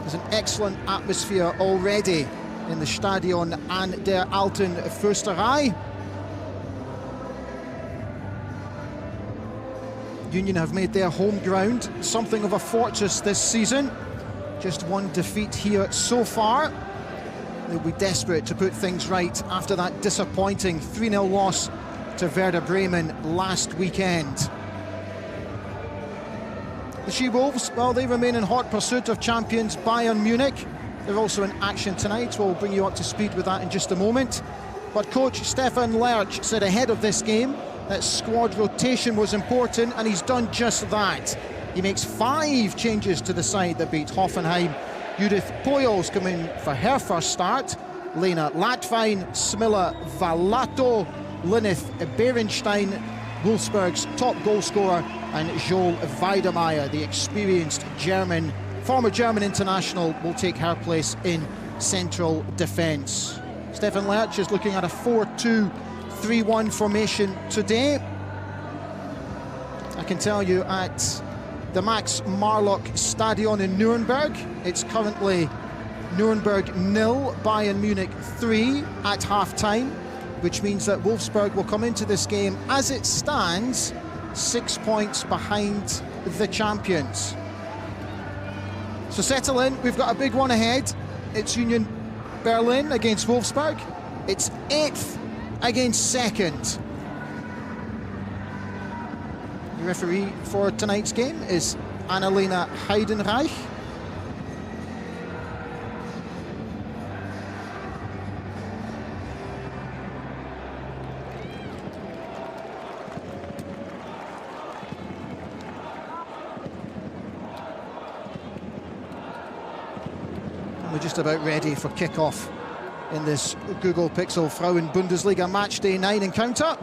There's an excellent atmosphere already in the Stadion an der Alten Försterei. Union have made their home ground something of a fortress this season. Just one defeat here so far. They'll be desperate to put things right after that disappointing 3-0 loss to Werder Bremen last weekend. The She-Wolves, well, they remain in hot pursuit of champions Bayern Munich. They're also in action tonight. We'll bring you up to speed with that in just a moment. But coach Stefan Lerch said ahead of this game that squad rotation was important, and he's done just that. He makes 5 changes to the side that beat Hoffenheim. Judith Poyos come in for her first start. Lena Latvein, Smilla Valato, Lineth Berenstein, Wolfsburg's top goal scorer, and Joel Weidemeyer, the experienced former German international, will take her place in central defence. Stefan Lerch is looking at a 4-2-3-1 formation today. I can tell you at the Max Marlock Stadion in Nuremberg, it's currently Nuremberg 0, Bayern Munich 3 at half-time, which means that Wolfsburg will come into this game, as it stands, 6 points behind the champions. So settle in, we've got a big one ahead. It's Union Berlin against Wolfsburg. It's 8th against 2nd. The referee for tonight's game is Annalena Heidenreich. We're just about ready for kick-off in this Google Pixel Frauen-Bundesliga Matchday 9 encounter.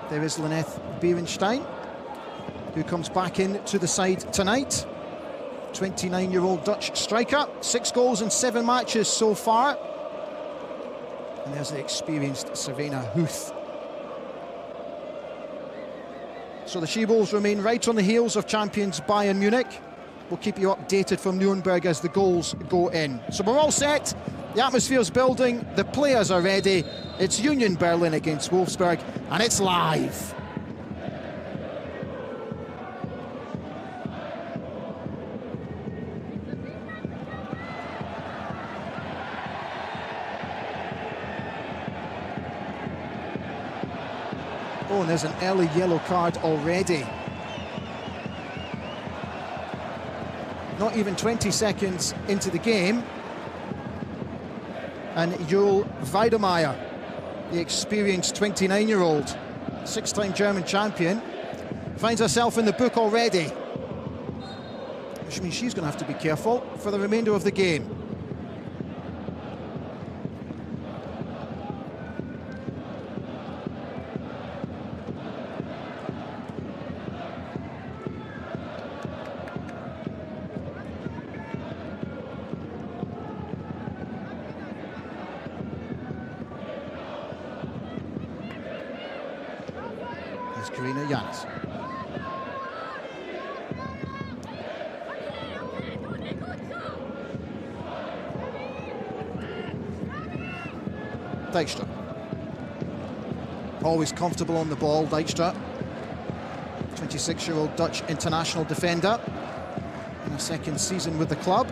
There is Lineth Berenstein, who comes back into the side tonight. 29-year-old Dutch striker, 6 goals in 7 matches so far. And there's the experienced Savena Huth. So the She-Wolves remain right on the heels of champions Bayern Munich. We'll keep you updated from Nuremberg as the goals go in. So we're all set, the atmosphere's building, the players are ready. It's Union Berlin against Wolfsburg, and it's live. Oh, and there's an early yellow card already. Not even 20 seconds into the game. And Joel Weidemeyer, the experienced 29-year-old, 6-time German champion, finds herself in the book already. Which means she's going to have to be careful for the remainder of the game. Karina Yanis. Dijkstra. Always comfortable on the ball, Dijkstra. 26-year-old Dutch international defender in her 2nd season with the club.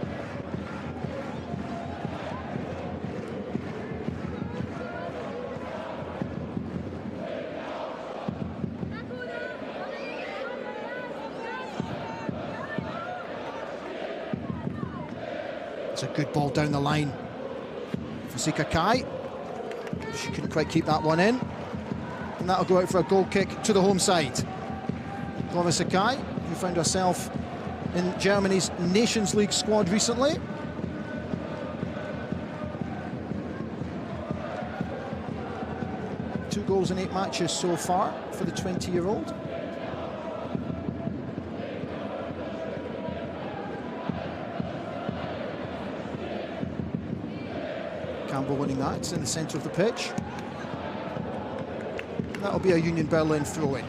It's a good ball down the line for Sika Kai. She couldn't quite keep that one in. And that'll go out for a goal kick to the home side. Clara Sakai, who found herself in Germany's Nations League squad recently. Two goals in 8 matches so far for the 20-year-old. Campbell winning that in the centre of the pitch. That'll be a Union Berlin throw-in.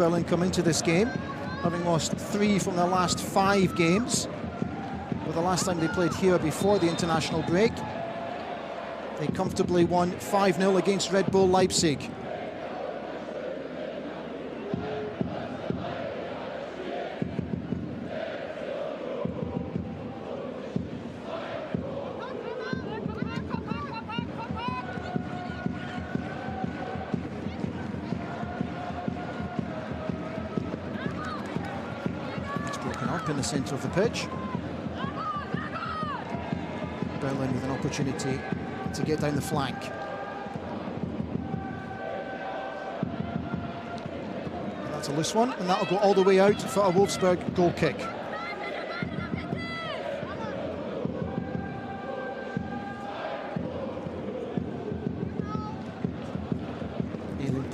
Berlin come into this game, having lost 3 from their last 5 games. But the last time they played here before the international break, they comfortably won 5-0 against Red Bull Leipzig. In the centre of the pitch. Berlin with an opportunity to get down the flank. And that's a loose one, and that'll go all the way out for a Wolfsburg goal kick.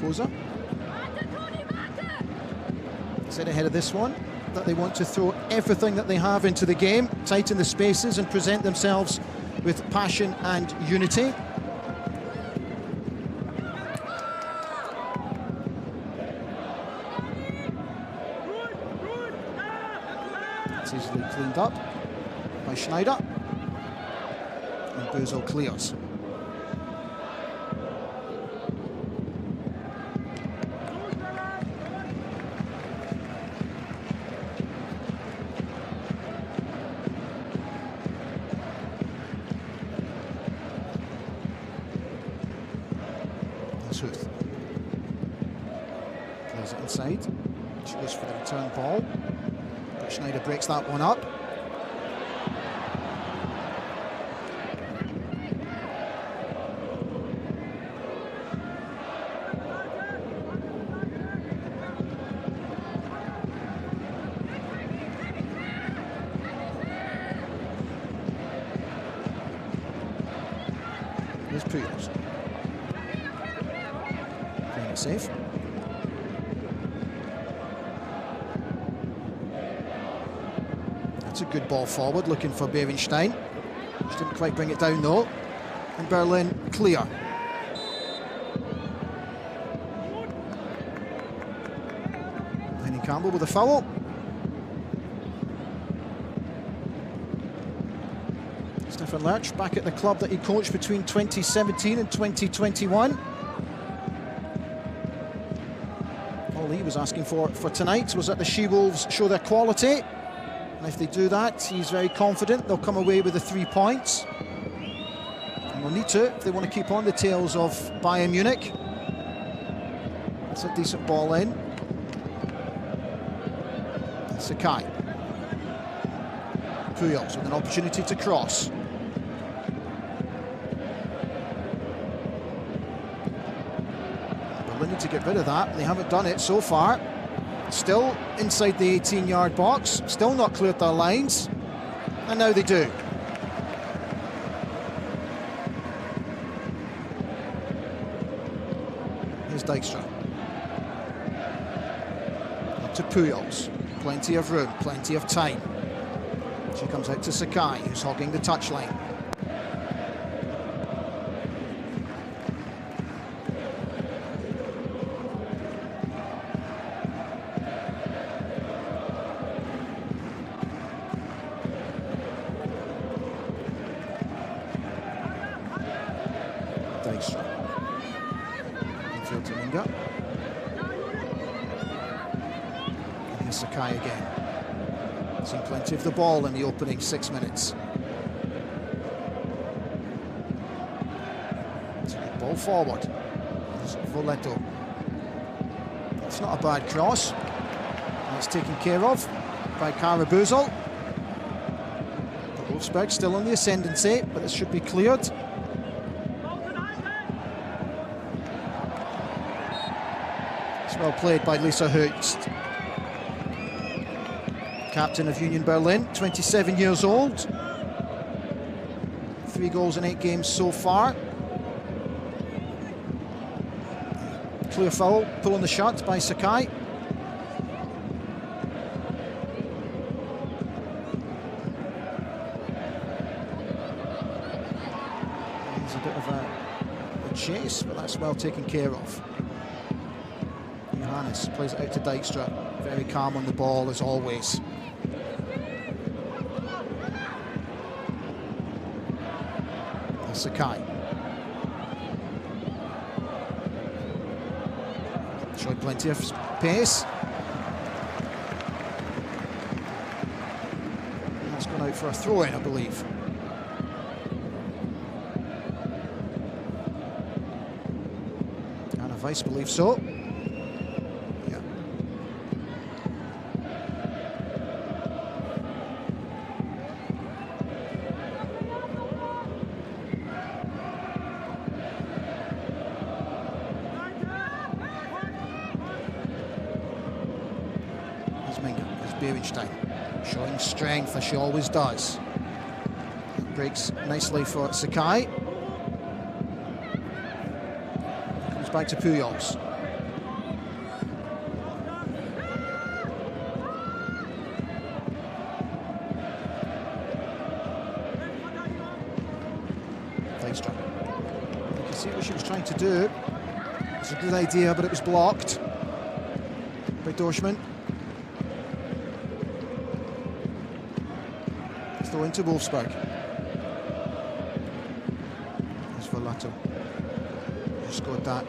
Poser. Set ahead of this one. That they want to throw everything that they have into the game, tighten the spaces and present themselves with passion and unity. It's easily cleaned up by Schneider, and Bösel clears. Plays it inside. She goes for the return ball, but Schneider breaks that one up. Here's Puyos. Playing it safe. That's a good ball forward, looking for Berenstein. Just didn't quite bring it down though. And Berlin clear. Henning Campbell with a foul. Stefan Lerch back at the club that he coached between 2017 and 2021. All he was asking for tonight was that the She-Wolves show their quality. And if they do that, he's very confident they'll come away with the 3 points. And they'll need to if they want to keep on the tails of Bayern Munich. That's a decent ball in. And Sakai. Puyos with an opportunity to cross. They need to get rid of that. They haven't done it so far. Still inside the 18-yard box. Still not cleared their lines. And now they do. Here's Dijkstra. Up to Puyos. Plenty of room, plenty of time. She comes out to Sakai, who's hogging the touchline. Dijkstra. Infield to Minga. And here's Sakai again. Seen plenty of the ball in the opening 6 minutes. It's a good ball forward. There's Voletto. It's not a bad cross. And it's taken care of by Kara Bösel. Wolfsburg still on the ascendancy, but this should be cleared. It's well played by Lisa Hurst. Captain of Union Berlin, 27 years old. 3 goals in 8 games so far. Clear foul, pulling the shot by Sakai. There's a bit of a chase, but that's well taken care of. Johannes plays it out to Dijkstra. Very calm on the ball as always. Sakai. Showed plenty of pace. And that's gone out for a throw-in, I believe. Anna Weiss believes so. Yeah. Berenstein showing strength as she always does. Breaks nicely for Sakai. Comes back to Pujols. Dijkstra. You can see what she was trying to do. It's a good idea, but it was blocked by Dorschmann. Throw into Wolfsburg. There's Verlato. Who scored that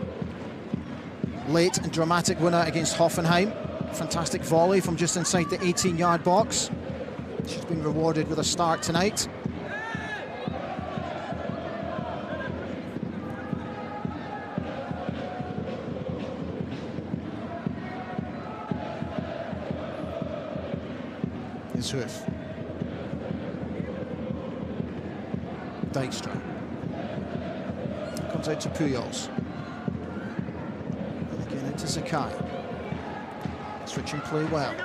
late and dramatic winner against Hoffenheim. Fantastic volley from just inside the 18-yard box. She's been rewarded with a start tonight. Here's Hoof. Dijkstra. Comes out to Pujols. And again into Sakai. Switching play well.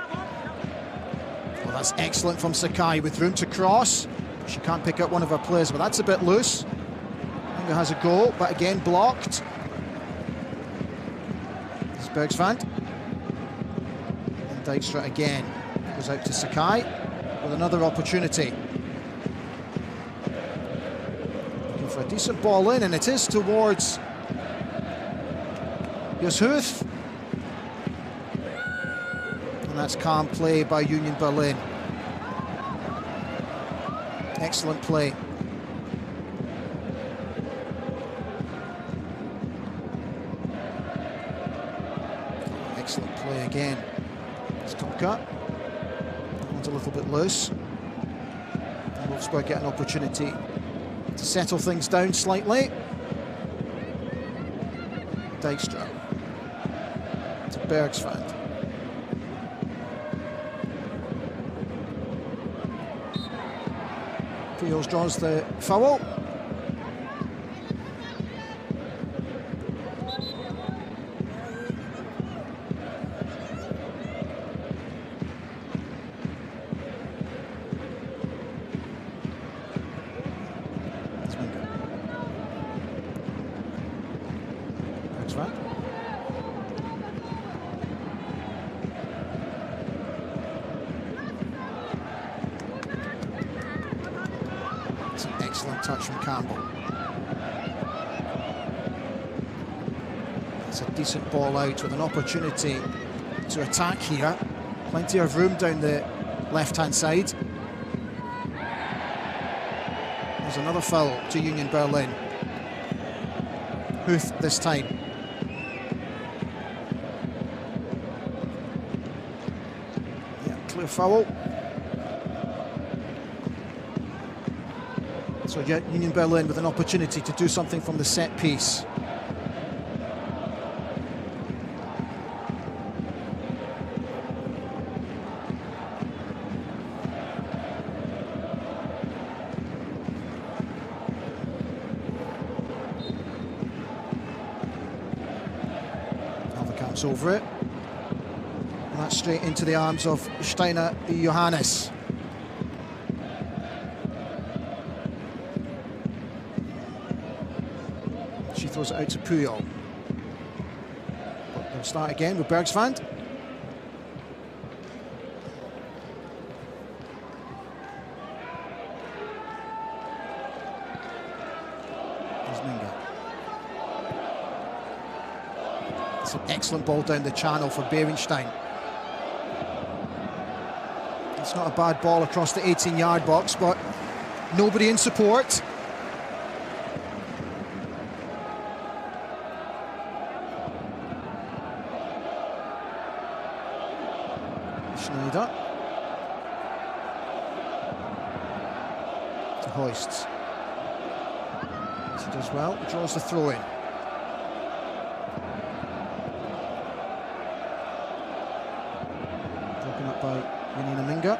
Well, that's excellent from Sakai with room to cross. She can't pick up one of her players, but that's a bit loose. Inga has a go, but again blocked. This is Bergsvand. And Dijkstra again goes out to Sakai with another opportunity. For a decent ball in, and it is towards Hoof. And that's calm play by Union Berlin. Excellent play. Excellent play again. Stopka. One's a little bit loose. And Wolfsburg get an opportunity to settle things down slightly. Dijkstra to Bergsvand. Pujols draws the foul. It's an excellent touch from Campbell. It's a decent ball out with an opportunity to attack here. Plenty of room down the left-hand side. There's another foul to Union Berlin. Huth this time. Yeah, clear foul. So Union Berlin with an opportunity to do something from the set piece. Comes over it, and that's straight into the arms of Steiner Johannes. She throws it out to Puyol. They'll start again with Bergsvand. It's an excellent ball down the channel for Berenstein. It's not a bad ball across the 18-yard box, but nobody in support. Schneider to Hoist. He does well, draws the throw in. Broken up by Yanina Minga.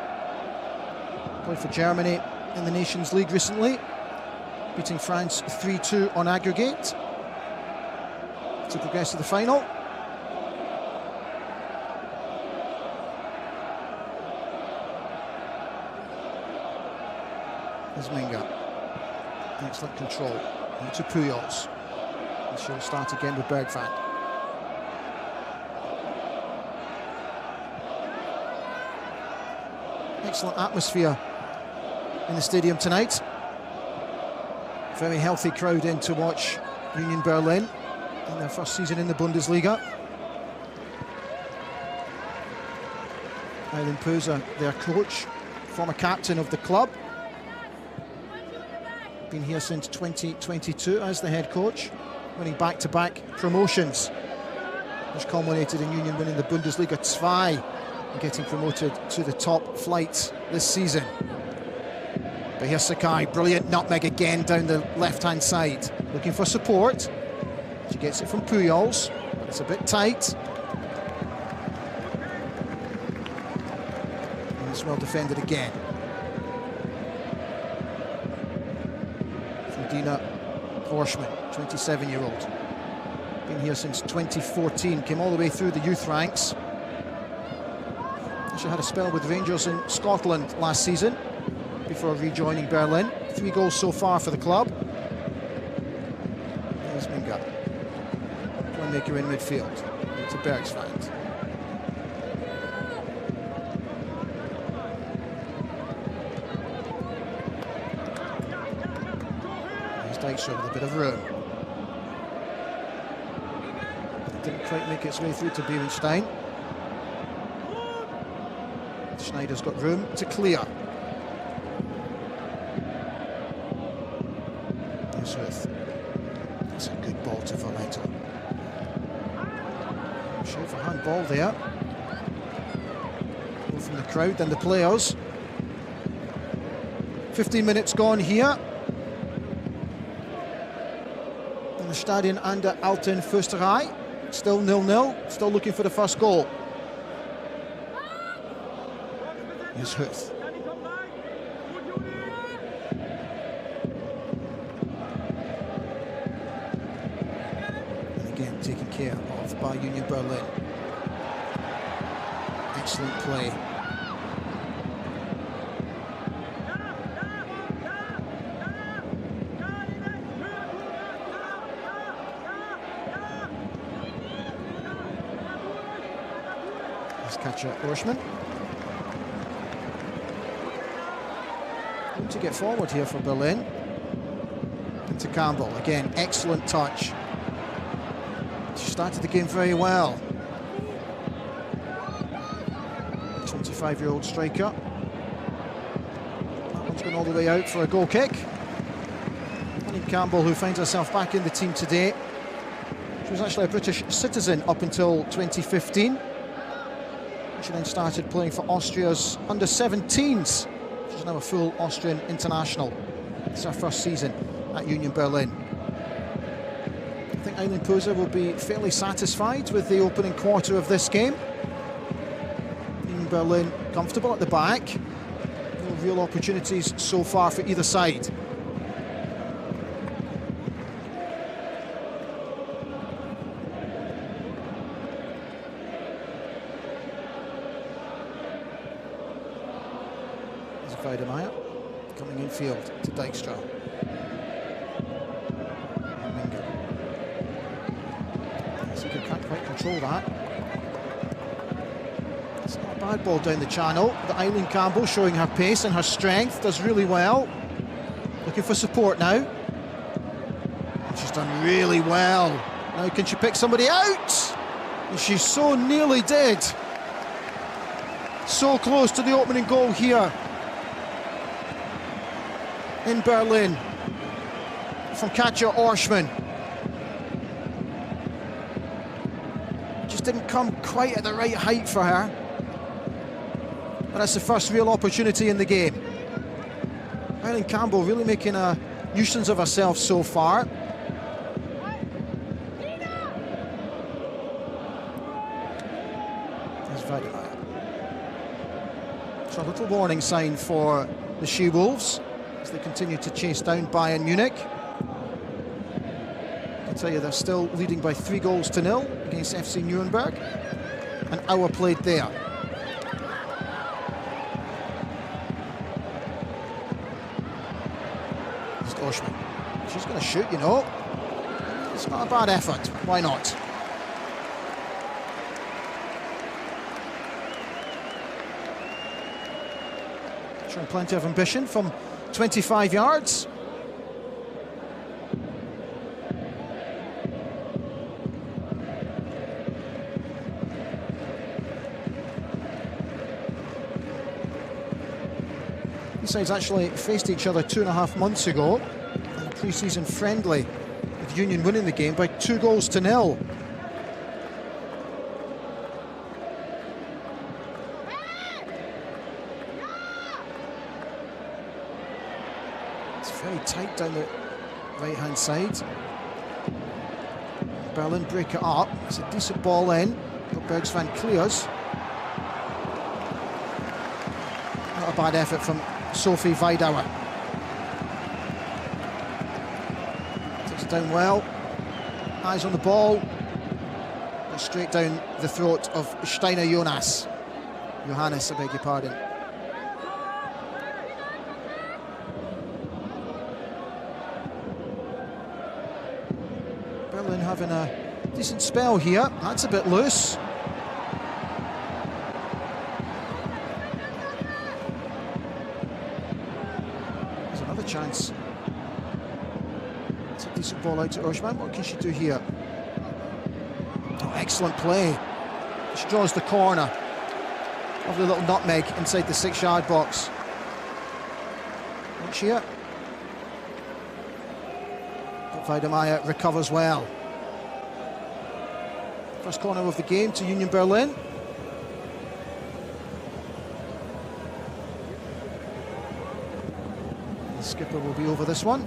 Played for Germany in the Nations League recently, beating France 3-2 on aggregate to progress to the final. There's Minga. Excellent control. Into Pujols. And she'll start again with Bergvand. Excellent atmosphere in the stadium tonight. Very healthy crowd in to watch Union Berlin in their first season in the Bundesliga. Eileen Puser, their coach, former captain of the club. Been here since 2022 as the head coach, winning back-to-back promotions, which culminated in Union winning the Bundesliga 2 and getting promoted to the top flight this season. But here's Sakai, brilliant nutmeg again down the left-hand side, looking for support. She gets it from Pujols, but it's a bit tight. And it's well defended again. Dina Horschman, 27-year-old. Been here since 2014, came all the way through the youth ranks. She had a spell with Rangers in Scotland last season before rejoining Berlin. 3 goals so far for the club. There's Minga. Playmaker in midfield. To Bergsvand. Dykstra with a bit of room. Didn't quite make its way through to Berenstein. Schneider's got room to clear. Smith. That's a good ball to Valento. Show for handball there. Both from the crowd and the players. 15 minutes gone here. Stadion an der Alten Försterei, still 0-0, still looking for the first goal. Here's Huth. And again taken care of by Union Berlin. Excellent play. Catcher Horschman. Need to get forward here for Berlin. Into Campbell, again, excellent touch. She started the game very well. 25-year-old striker. That one's gone all the way out for a goal kick. Annie Campbell, who finds herself back in the team today. She was actually a British citizen up until 2015. She then started playing for Austria's under-17s. She's now a full Austrian international. It's her first season at Union Berlin. I think Eileen Puser will be fairly satisfied with the opening quarter of this game. Union Berlin comfortable at the back. No real opportunities so far for either side. Weidemeier coming in field to Dykstra. Minga. So he can't quite control that. It's not a bad ball down the channel. But Eileen Campbell showing her pace and her strength, does really well. Looking for support now. She's done really well. Now can she pick somebody out? And she so nearly did. So close to the opening goal here in Berlin from Katja Orschmann. Just didn't come quite at the right height for her. But that's the first real opportunity in the game. Eileen Campbell really making a nuisance of herself so far. So a little warning sign for the She-Wolves as they continue to chase down Bayern Munich. I can tell you they're still leading by 3-0 against FC Nuremberg. An hour played there. It's Orschmann. She's going to shoot, you know. It's not a bad effort. Why not? Showing plenty of ambition from 25 yards. These sides actually faced each other 2.5 months ago in a pre-season friendly, with Union winning the game by 2-0. Very tight down the right-hand side. Berlin break it up. It's a decent ball in. But Bergsvan clears. Not a bad effort from Sophie Weidauer. Takes it down well. Eyes on the ball. But straight down the throat of Steiner Johannes, I beg your pardon. Berlin having a decent spell here. That's a bit loose. There's another chance. It's a decent ball out to Orschmann. What can she do here? Oh, excellent play. She draws the corner. Lovely little nutmeg inside the 6-yard box. Watch here. Weidemeier recovers well. First corner of the game to Union Berlin. The skipper will be over this one.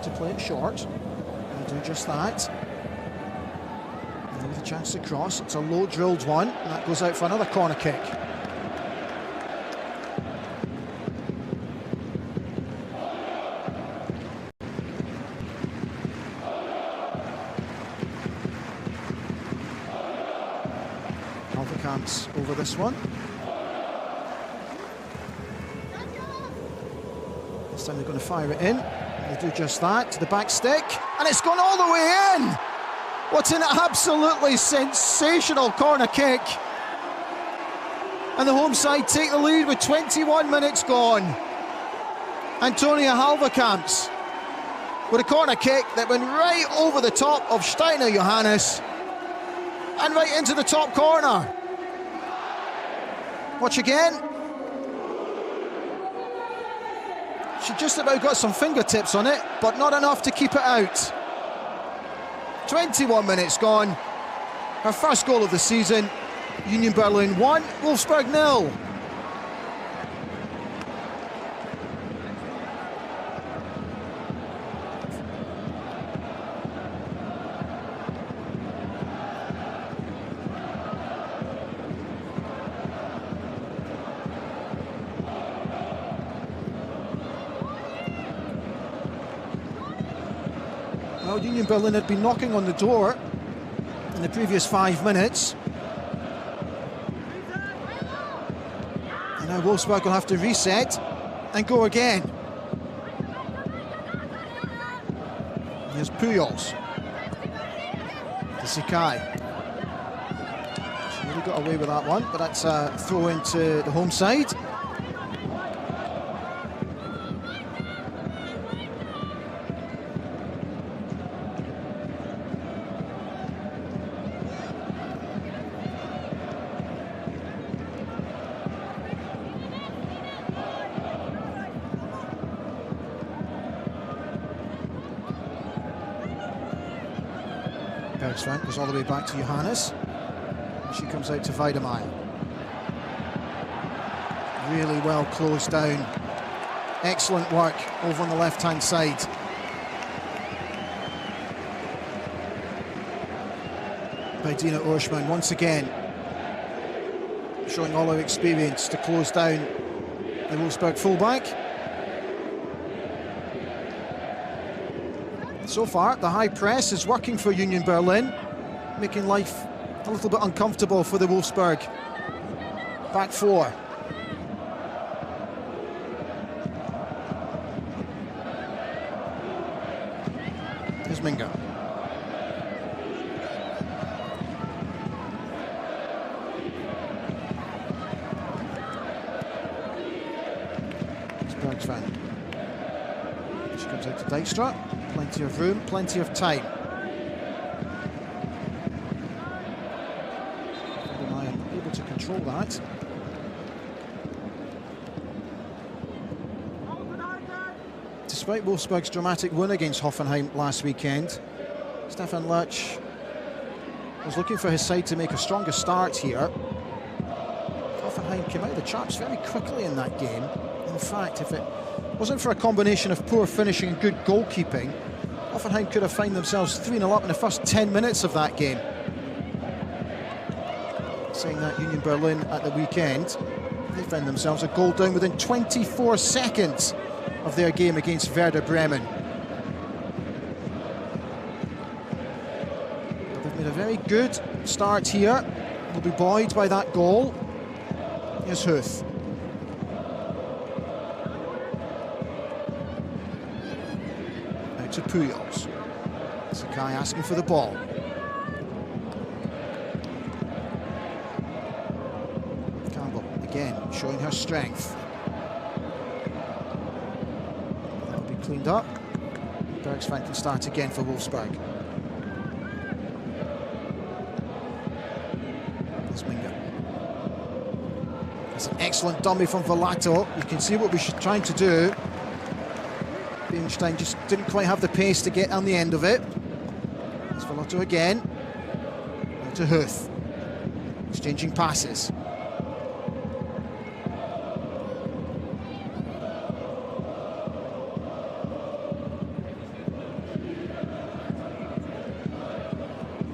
To play it short, and do just that. And with a chance to cross, it's a low drilled one, and that goes out for another corner kick. Alverkamp's over this one. This time they're going to fire it in. They do just that, to the back stick, and it's gone all the way in! What an absolutely sensational corner kick. And the home side take the lead with 21 minutes gone. Antonia Halverkamps with a corner kick that went right over the top of Steiner Johannes and right into the top corner. Watch again. She just about got some fingertips on it, but not enough to keep it out. 21 minutes gone. Her first goal of the season. Union Berlin 1, Wolfsburg 0. Well, Union Berlin had been knocking on the door in the previous 5 minutes. And now Wolfsburg will have to reset and go again. Here's Pujols. Sakai. She really got away with that one, but that's a throw into the home side. Bergsvang goes all the way back to Johannes. She comes out to Weidemeyer. Really well closed down. Excellent work over on the left-hand side. By Dina Oersman once again, showing all her experience to close down the Wolfsburg fullback. So far, the high press is working for Union Berlin, making life a little bit uncomfortable for the Wolfsburg back four. Here's Minga. It's Bergsvang. She comes out to Dijkstra. Plenty of room, plenty of time. Able to control that. Despite Wolfsburg's dramatic win against Hoffenheim last weekend, Stefan Lerch was looking for his side to make a stronger start here. Hoffenheim came out of the traps very quickly in that game. In fact, if it wasn't for a combination of poor finishing and good goalkeeping, Hoffenheim could have found themselves 3-0 up in the first 10 minutes of that game. Saying that Union Berlin at the weekend, they found themselves a goal down within 24 seconds of their game against Werder Bremen. But they've made a very good start here. They'll be buoyed by that goal. Here's Huth. Out to Pujols. Sakai asking for the ball. Again, showing her strength. That'll be cleaned up. Bergsvang can start again for Wolfsburg. There's Minga. That's an excellent dummy from Velato. You can see what we're trying to do. Bierenstein just didn't quite have the pace to get on the end of it. There's Velato again. Now to Huth. Exchanging passes.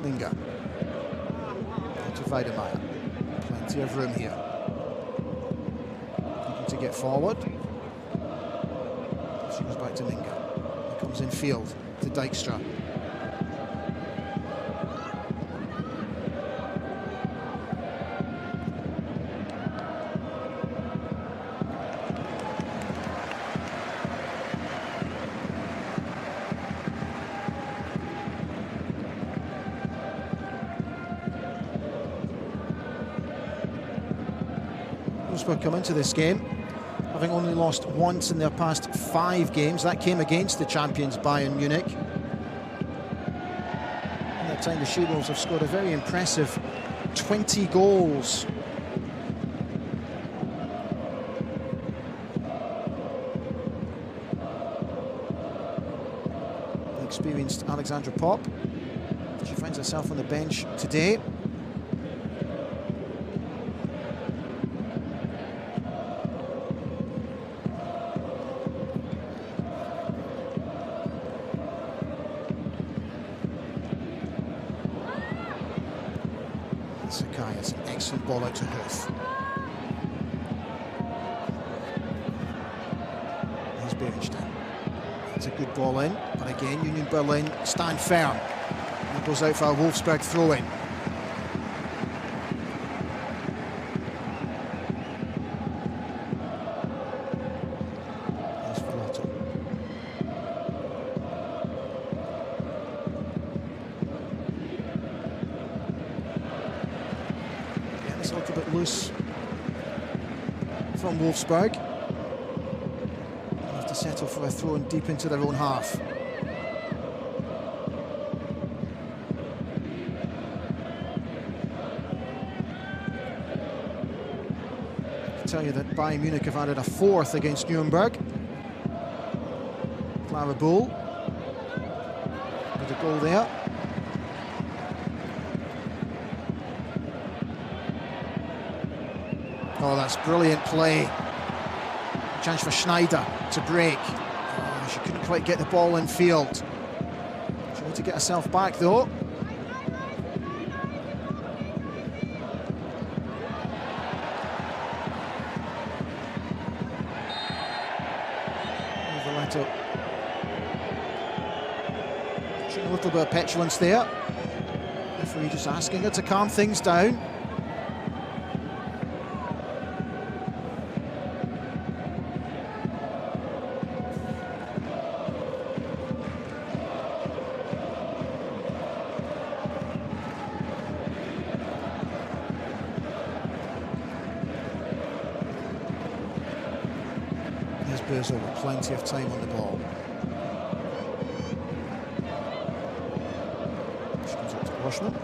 Minga. To Weidemeyer. Plenty of room here. Looking to get forward. She goes back to Minga. He comes in field to Dijkstra. Wolfsburg come into this game having only lost once in their past 5 games. That came against the champions Bayern Munich. In that time, the She-Wolves have scored a very impressive 20 goals. The experienced Alexandra Popp. She finds herself on the bench today. Sakai has an excellent ball out to Huth. Here's Bierenstein. It's a good ball in, but again, Union Berlin stand firm. And it goes out for a Wolfsburg throw-in. Here's Velato. little bit loose from Wolfsburg. They'll have to settle for a throw in deep into their own half. I tell you that Bayern Munich have added a fourth against Nuremberg. Clara Bull with a goal there. Oh, that's brilliant play. Chance for Schneider to break. Oh, she couldn't quite get the ball in field. She had to get herself back though. Showing a little bit of petulance there. Referee just asking her to calm things down. There's Bösel with plenty of time on the ball. She comes up to Rushman.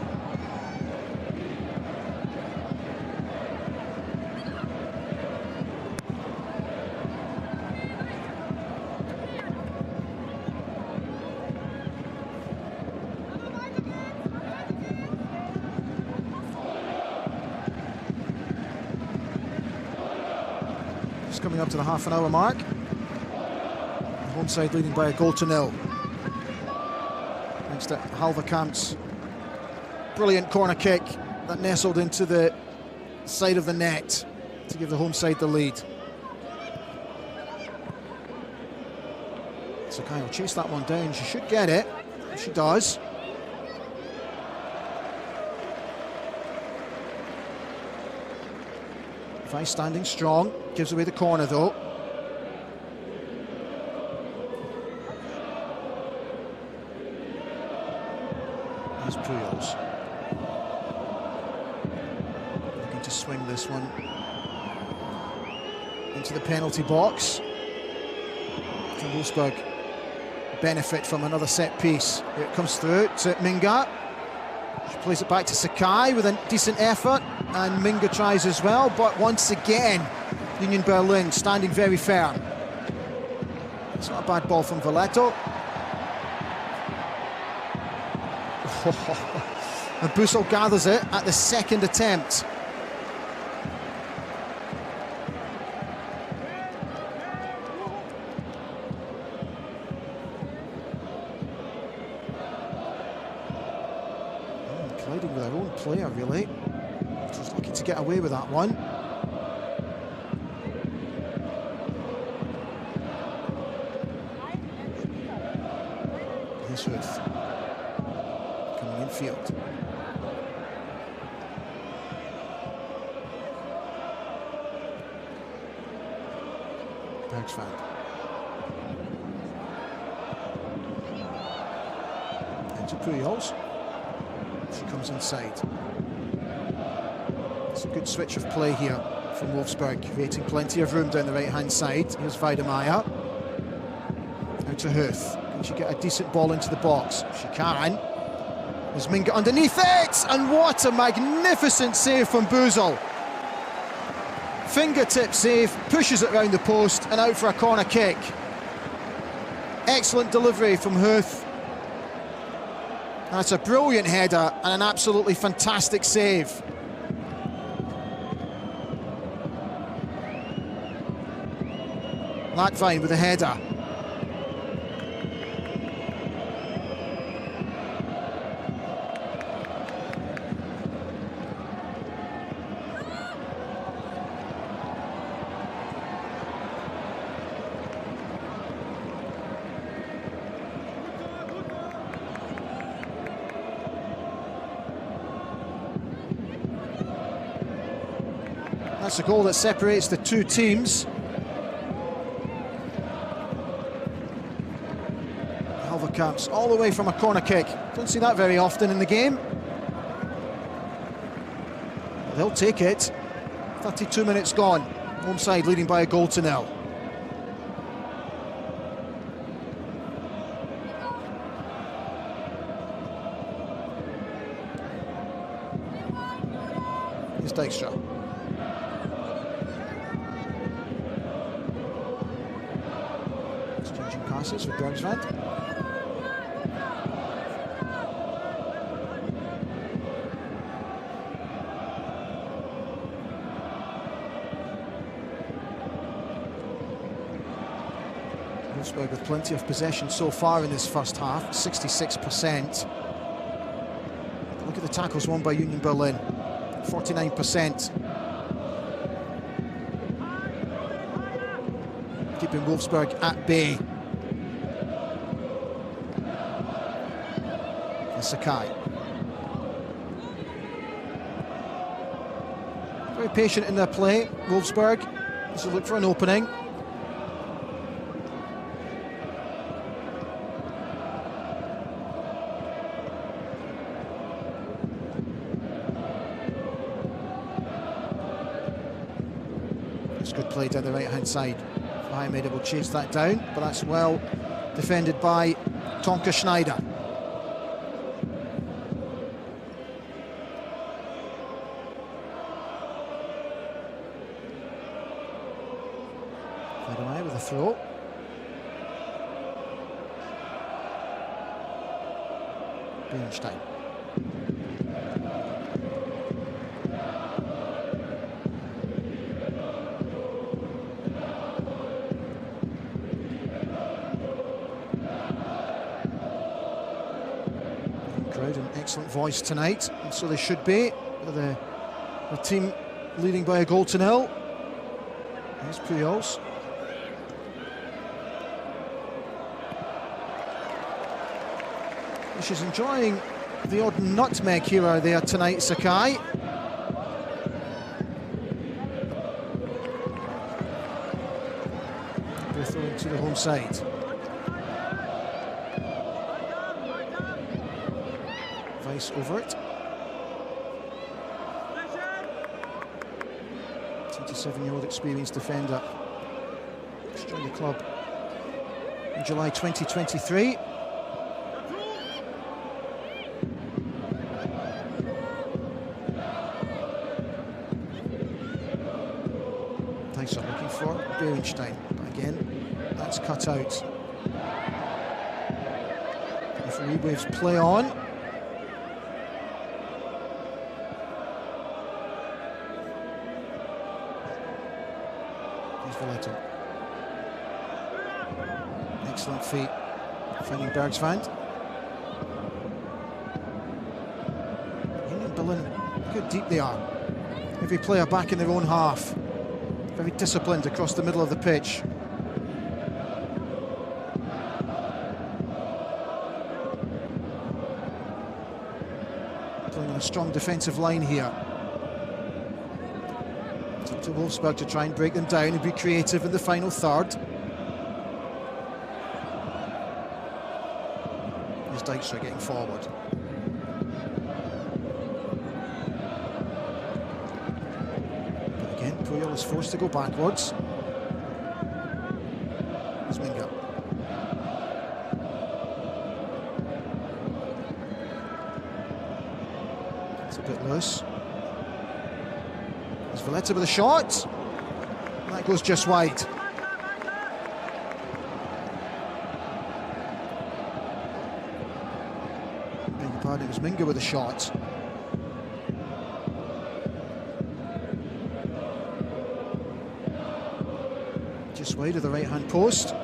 Just coming up to the half-an-hour mark. Home side leading by a goal to nil. Thanks to Halverkamp's brilliant corner kick that nestled into the side of the net to give the home side the lead. Sakai will chase that one down. She should get it. She does. Vice standing strong. Gives away the corner though. Looking to swing this one into the penalty box. Can Wolfsburg benefit from another set piece? Here it comes through to Minga. She plays it back to Sakai with a decent effort, and Minga tries as well, but once again Union Berlin standing very firm. It's not a bad ball from Valletto. And Büssel gathers it at the second attempt. Colliding with her own player, really. Just looking to get away with that one. Here's Ruth. Coming infield. Bergsvand. Into Pujols. She comes inside. It's a good switch of play here from Wolfsburg, creating plenty of room down the right-hand side. Here's Weidemeyer. Out to Huth. Can she get a decent ball into the box? She can. There's Minga underneath it! And what a magnificent save from Bösel. Fingertip save, pushes it round the post and out for a corner kick. Excellent delivery from Huth. That's a brilliant header and an absolutely fantastic save. Latvine with a header. That's a goal that separates the two teams. Halverkamps all the way from a corner kick. Don't see that very often in the game. they'll take it. 32 minutes gone. Home side leading by a goal to nil. Here's Dijkstra. Exchanging passes with Bergsvand. Wolfsburg with plenty of possession so far in this first half, 66%. Look at the tackles won by Union Berlin, 49%. Keeping Wolfsburg at bay. And Sakai. Very patient in their play, Wolfsburg. As they look for an opening. Good play down the right-hand side. Ahmed will chase that down, but that's well defended by Tonka Schneider. Fedemai with a throw. Bernstein. An excellent voice tonight, and so they should be. The team leading by a goal to nil. Here's Pujols. She's enjoying the odd nutmeg here or there tonight, Sakai. They're throwing to the home side. Over it. 27-year-old experienced defender. Just joined the club in July 2023. Dijkstra looking for Bernstein. But again, that's cut out. Referee waves play on. Excellent feet, finding Bergsvand. Union Berlin, look how deep they are. Every player back in their own half. Very disciplined across the middle of the pitch. Playing on a strong defensive line here. It's up to Wolfsburg to try and break them down and be creative in the final third. Dijkstra getting forward. But again, Puyol is forced to go backwards. It's Minga. It's a bit loose. There's Valletta with a shot. And that goes just wide. It was Minga with a shot. Just wide of the right-hand post.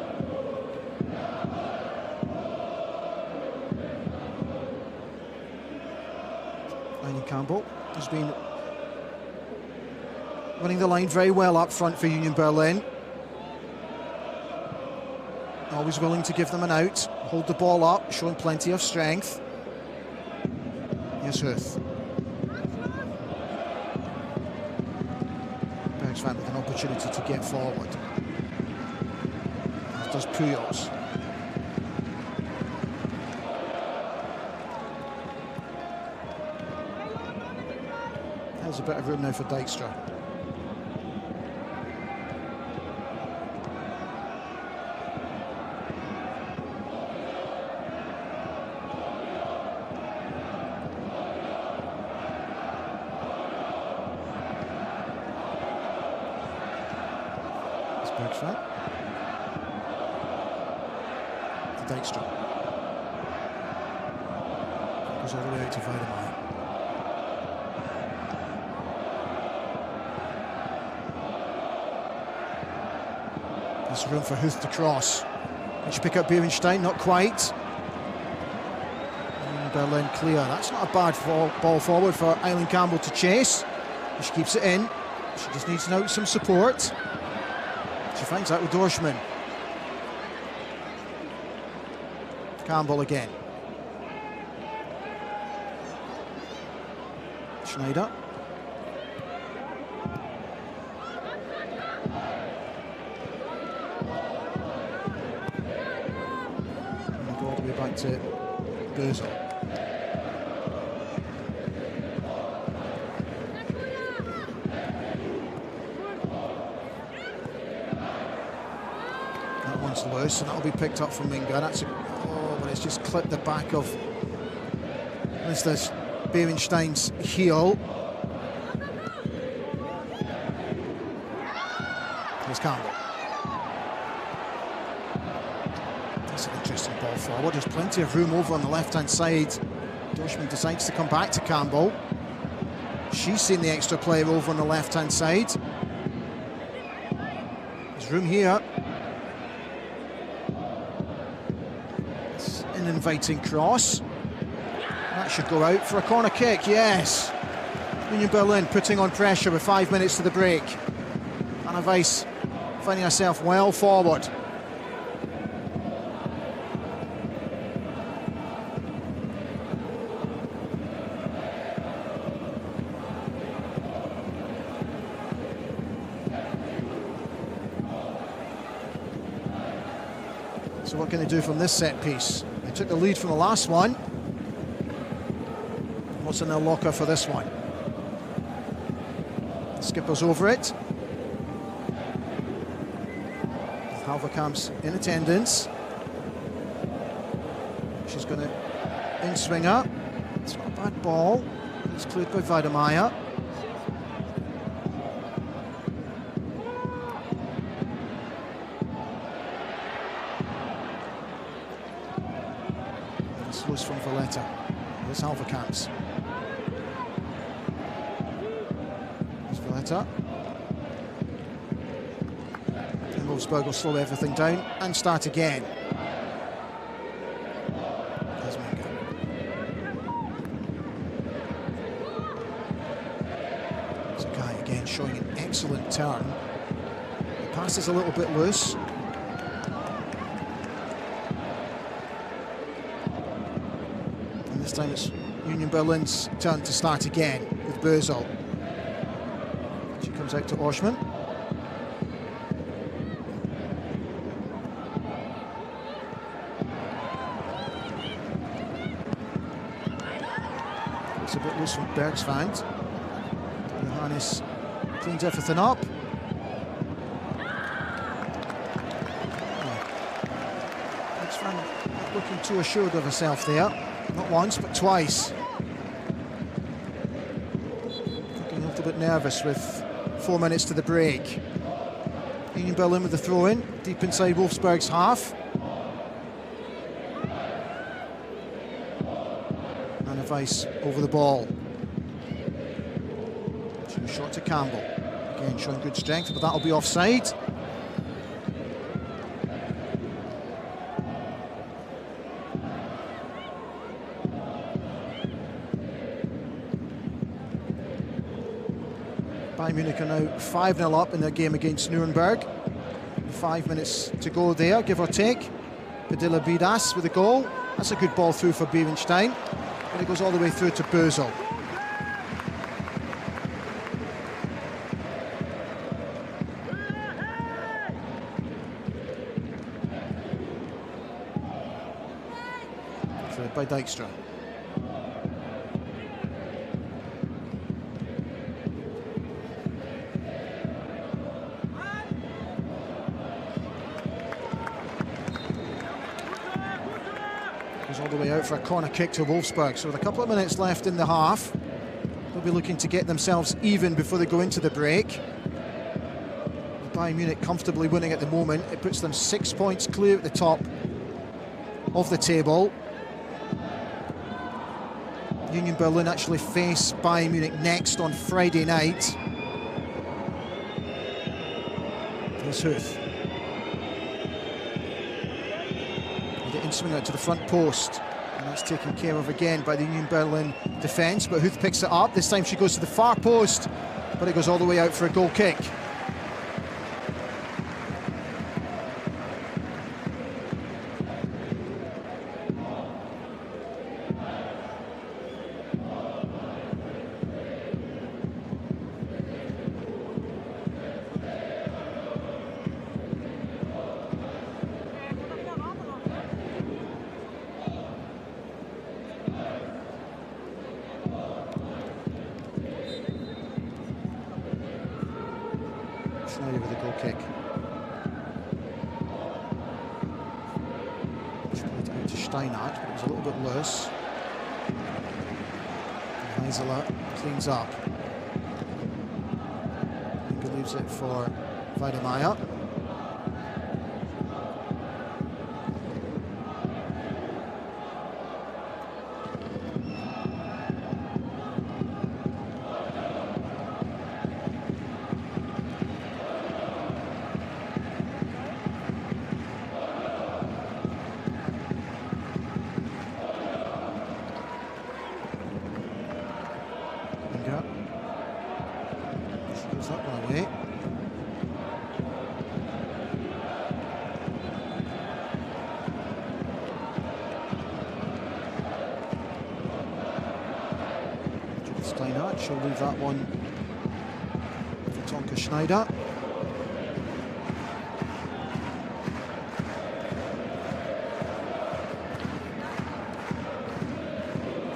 Ryan Campbell has been running the line very well up front for Union Berlin. Always willing to give them an out, hold the ball up, showing plenty of strength. Here's Huth. Bergsvand with an opportunity to get forward. As does Pujols. There's a bit of room now for Dijkstra. It's Bergstrand. To Dijkstra. Goes all the way out to Weidemeier. There's room for Huth to cross. Did you pick up Bierenstein? Not quite. And Berlin clear. That's not a bad ball forward for Eileen Campbell to chase. She keeps it in. She just needs now some support. She finds out with Dorschmann. Campbell again. Schneider. And go all the way back to Bösel. That one's loose, and that'll be picked up from Minga. That's a, oh, but it's just clipped the back of this Bierenstein's heel. Here's Campbell. That's an interesting ball forward. There's plenty of room over on the left-hand side. Dorschmann decides to come back to Campbell. She's seen the extra player over on the left-hand side. There's room here. It's an inviting cross. That should go out for a corner kick, yes. Union Berlin putting on pressure with 5 minutes to the break. Anna Weiss finding herself well forward. So what can they do from this set piece? They took the lead from the last one. What's in their locker for this one? Skipper's over it. Halverkamp's in attendance. She's going to in-swing her. It's not a bad ball. It's cleared by Weidemeier. It's loose from Valletta. Here's Halverkamp's. Valletta. And Wolfsburg will slow everything down and start again. There's Minga. Sakai again showing an excellent turn. The pass is a little bit loose. And this time it's Union Berlin's turn to start again with Bösel. Comes out to Oshman. It's a bit loose from Bergsvand. Johannes cleans everything up. Bergsvand not looking too assured of herself there. Not once, but twice. Looking a little bit nervous with 4 minutes to the break. Union Berlin with the throw-in, deep inside Wolfsburg's half. Anna Weiss over the ball. Shot to Campbell. Again showing good strength, but that'll be offside. Bayern Munich are now 5-0 up in their game against Nuremberg. 5 minutes to go there, give or take. Padilla Bidas with a goal. That's a good ball through for Bierenstein. And it goes all the way through to Bösel. Cleared by Dijkstra. Goes all the way out for a corner kick to Wolfsburg. So with a couple of minutes left in the half, they'll be looking to get themselves even before they go into the break. Bayern Munich comfortably winning at the moment. It puts them 6 points clear at the top of the table. Union Berlin actually face Bayern Munich next on Friday night. Here's Huth. The in-swing out to the front post. And that's taken care of again by the Union Berlin defence, but Huth picks it up. This time she goes to the far post, but it goes all the way out for a goal kick. Schneider with a goal kick. Played out to Steinhardt, but it was a little bit loose. Heiseler cleans up. Inge leaves it for Weidemeyer. Shows that one away. Steinhardt, she'll leave that one for Tonka Schneider.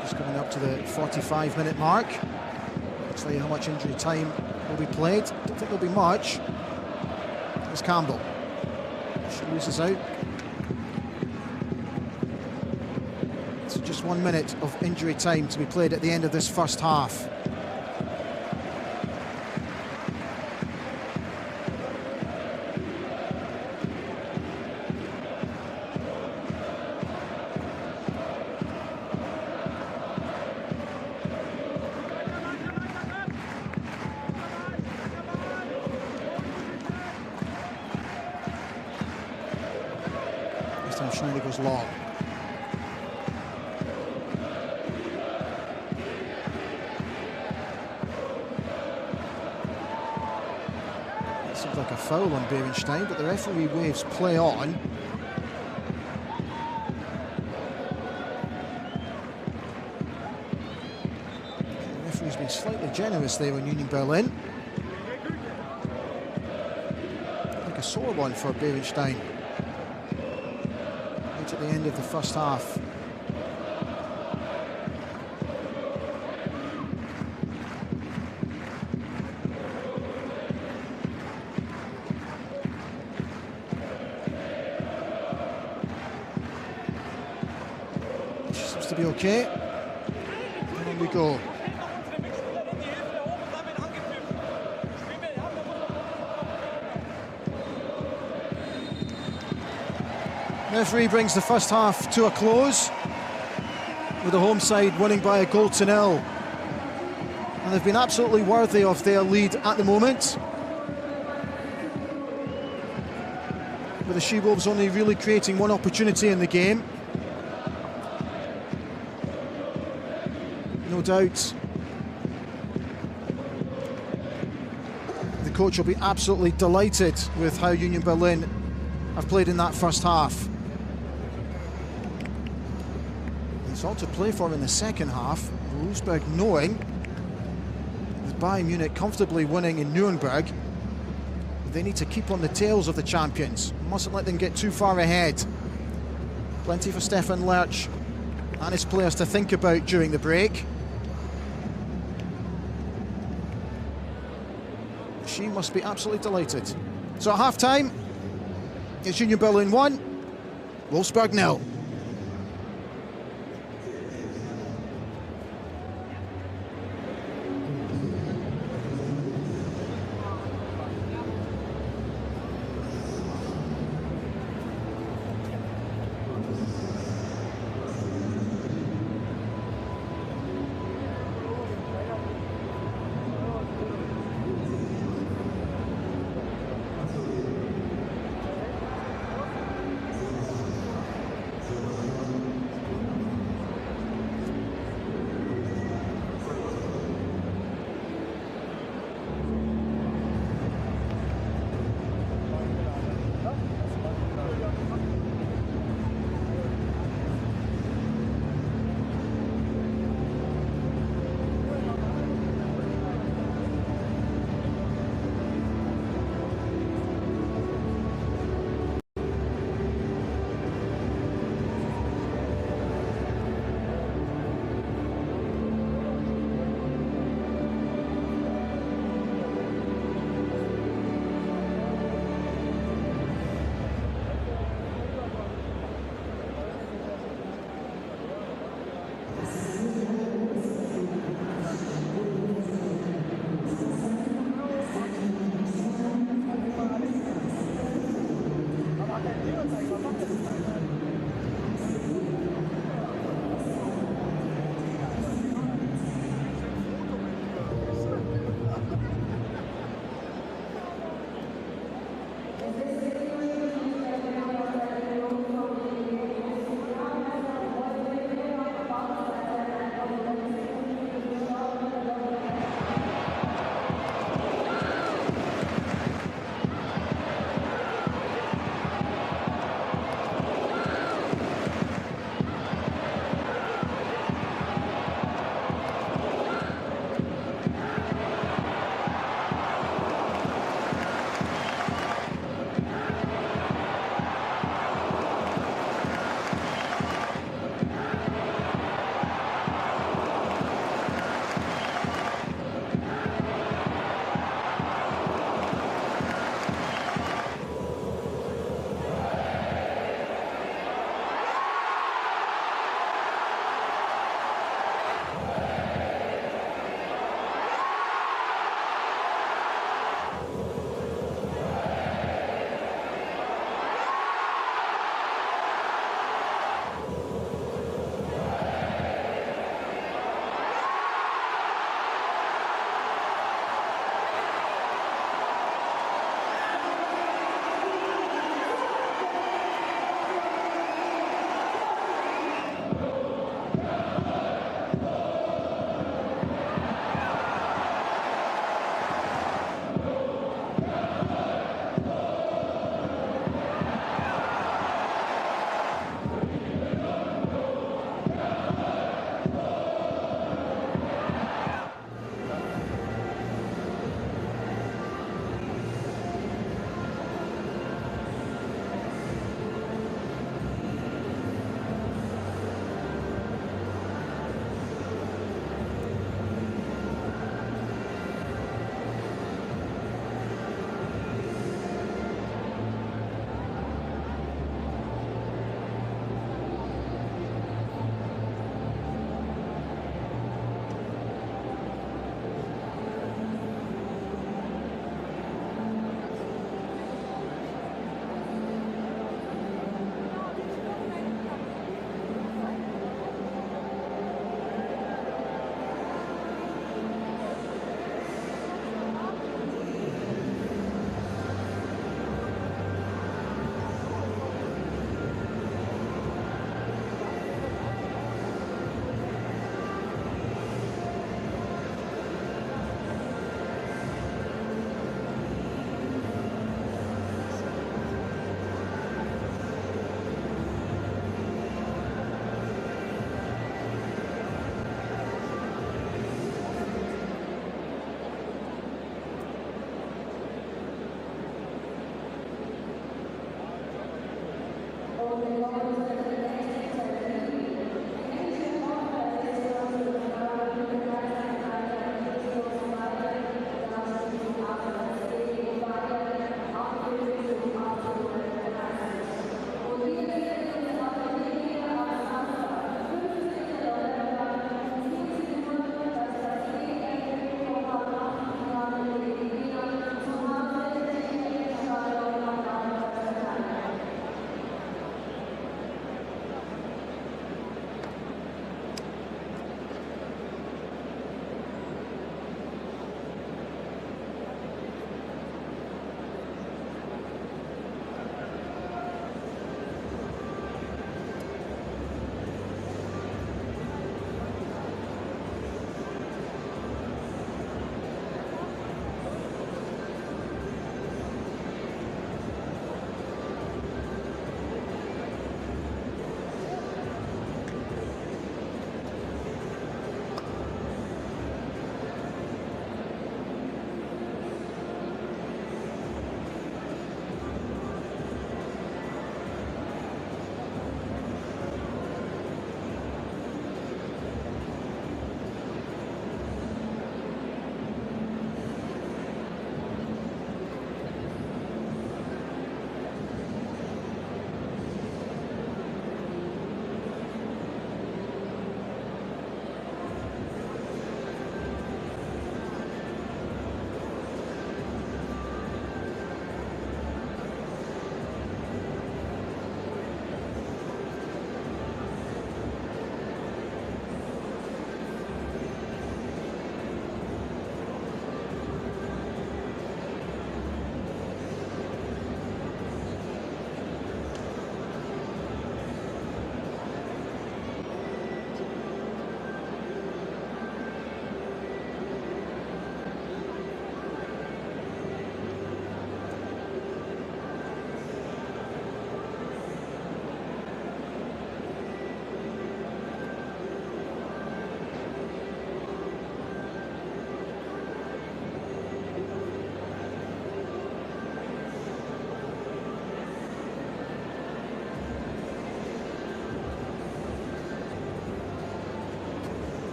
Just coming up to the 45-minute mark. Let's tell you how much injury time will be played. Don't think there'll be much. It's Campbell. She loses out. So just 1 minute of injury time to be played at the end of this first half. This time Schneider goes long. Seems like a foul on Berenstein, but the referee waves play on. The referee's been slightly generous there on Union Berlin. Like a sore one for Berenstein. Right at the end of the first half. Seems to be okay. And on we go. Referee brings the first half to a close, with the home side winning by a goal to nil. And they've been absolutely worthy of their lead at the moment, with the She-Wolves only really creating one opportunity in the game. No doubt the coach will be absolutely delighted with how Union Berlin have played in that first half. It's all to play for in the second half. Wolfsburg knowing with Bayern Munich comfortably winning in Nuremberg, they need to keep on the tails of the champions. Mustn't let them get too far ahead. Plenty for Stefan Lerch and his players to think about during the break. She must be absolutely delighted. So at half-time, it's Union Berlin 1, Wolfsburg 0.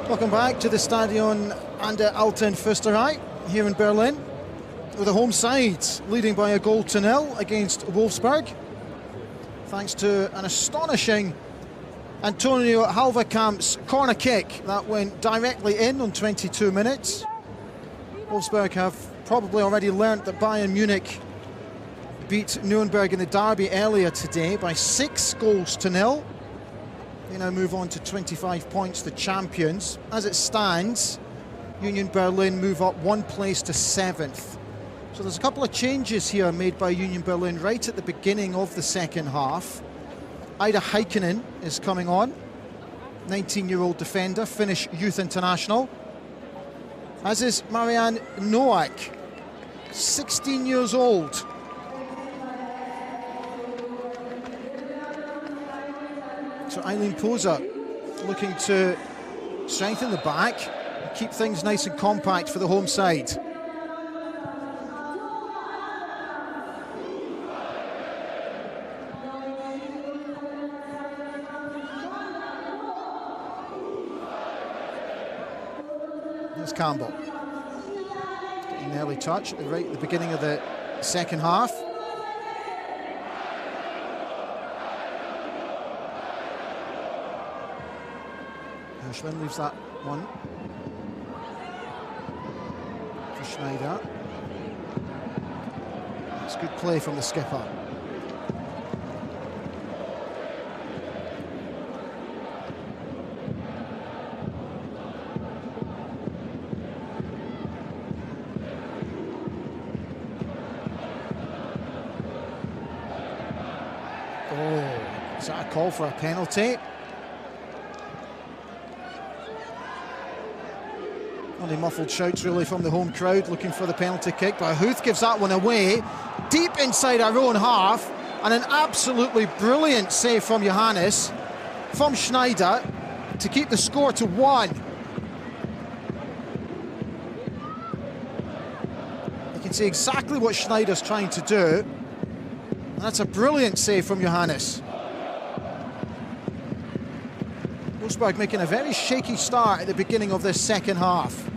Welcome back to the Stadion an der Alten Försterei here in Berlin, with the home side leading by a goal to nil against Wolfsburg, thanks to an astonishing Antonio Halverkamp's corner kick that went directly in on 22 minutes. Wolfsburg have probably already learnt that Bayern Munich beat Nuremberg in the derby earlier today by 6 goals to nil. They now move on to 25 points, the champions. As it stands, Union Berlin move up 1 place to 7th. So there's a couple of changes here made by Union Berlin right at the beginning of the second half. Ida Heikkinen is coming on, 19-year-old defender, Finnish youth international. As is Marianne Noack, 16 years old. So Eileen Poser looking to strengthen the back and keep things nice and compact for the home side. Here's Campbell. Getting an early touch right at the beginning of the second half. Hirschman leaves that one for Schneider. It's good play from the skipper. Oh, is that a call for a penalty? Only muffled shouts really from the home crowd looking for the penalty kick, but Huth gives that one away deep inside our own half, and an absolutely brilliant save from Johannes, from Schneider, to keep the score to 1. You can see exactly what Schneider's trying to do, and that's a brilliant save from Johannes. Wolfsburg making a very shaky start at the beginning of this second half.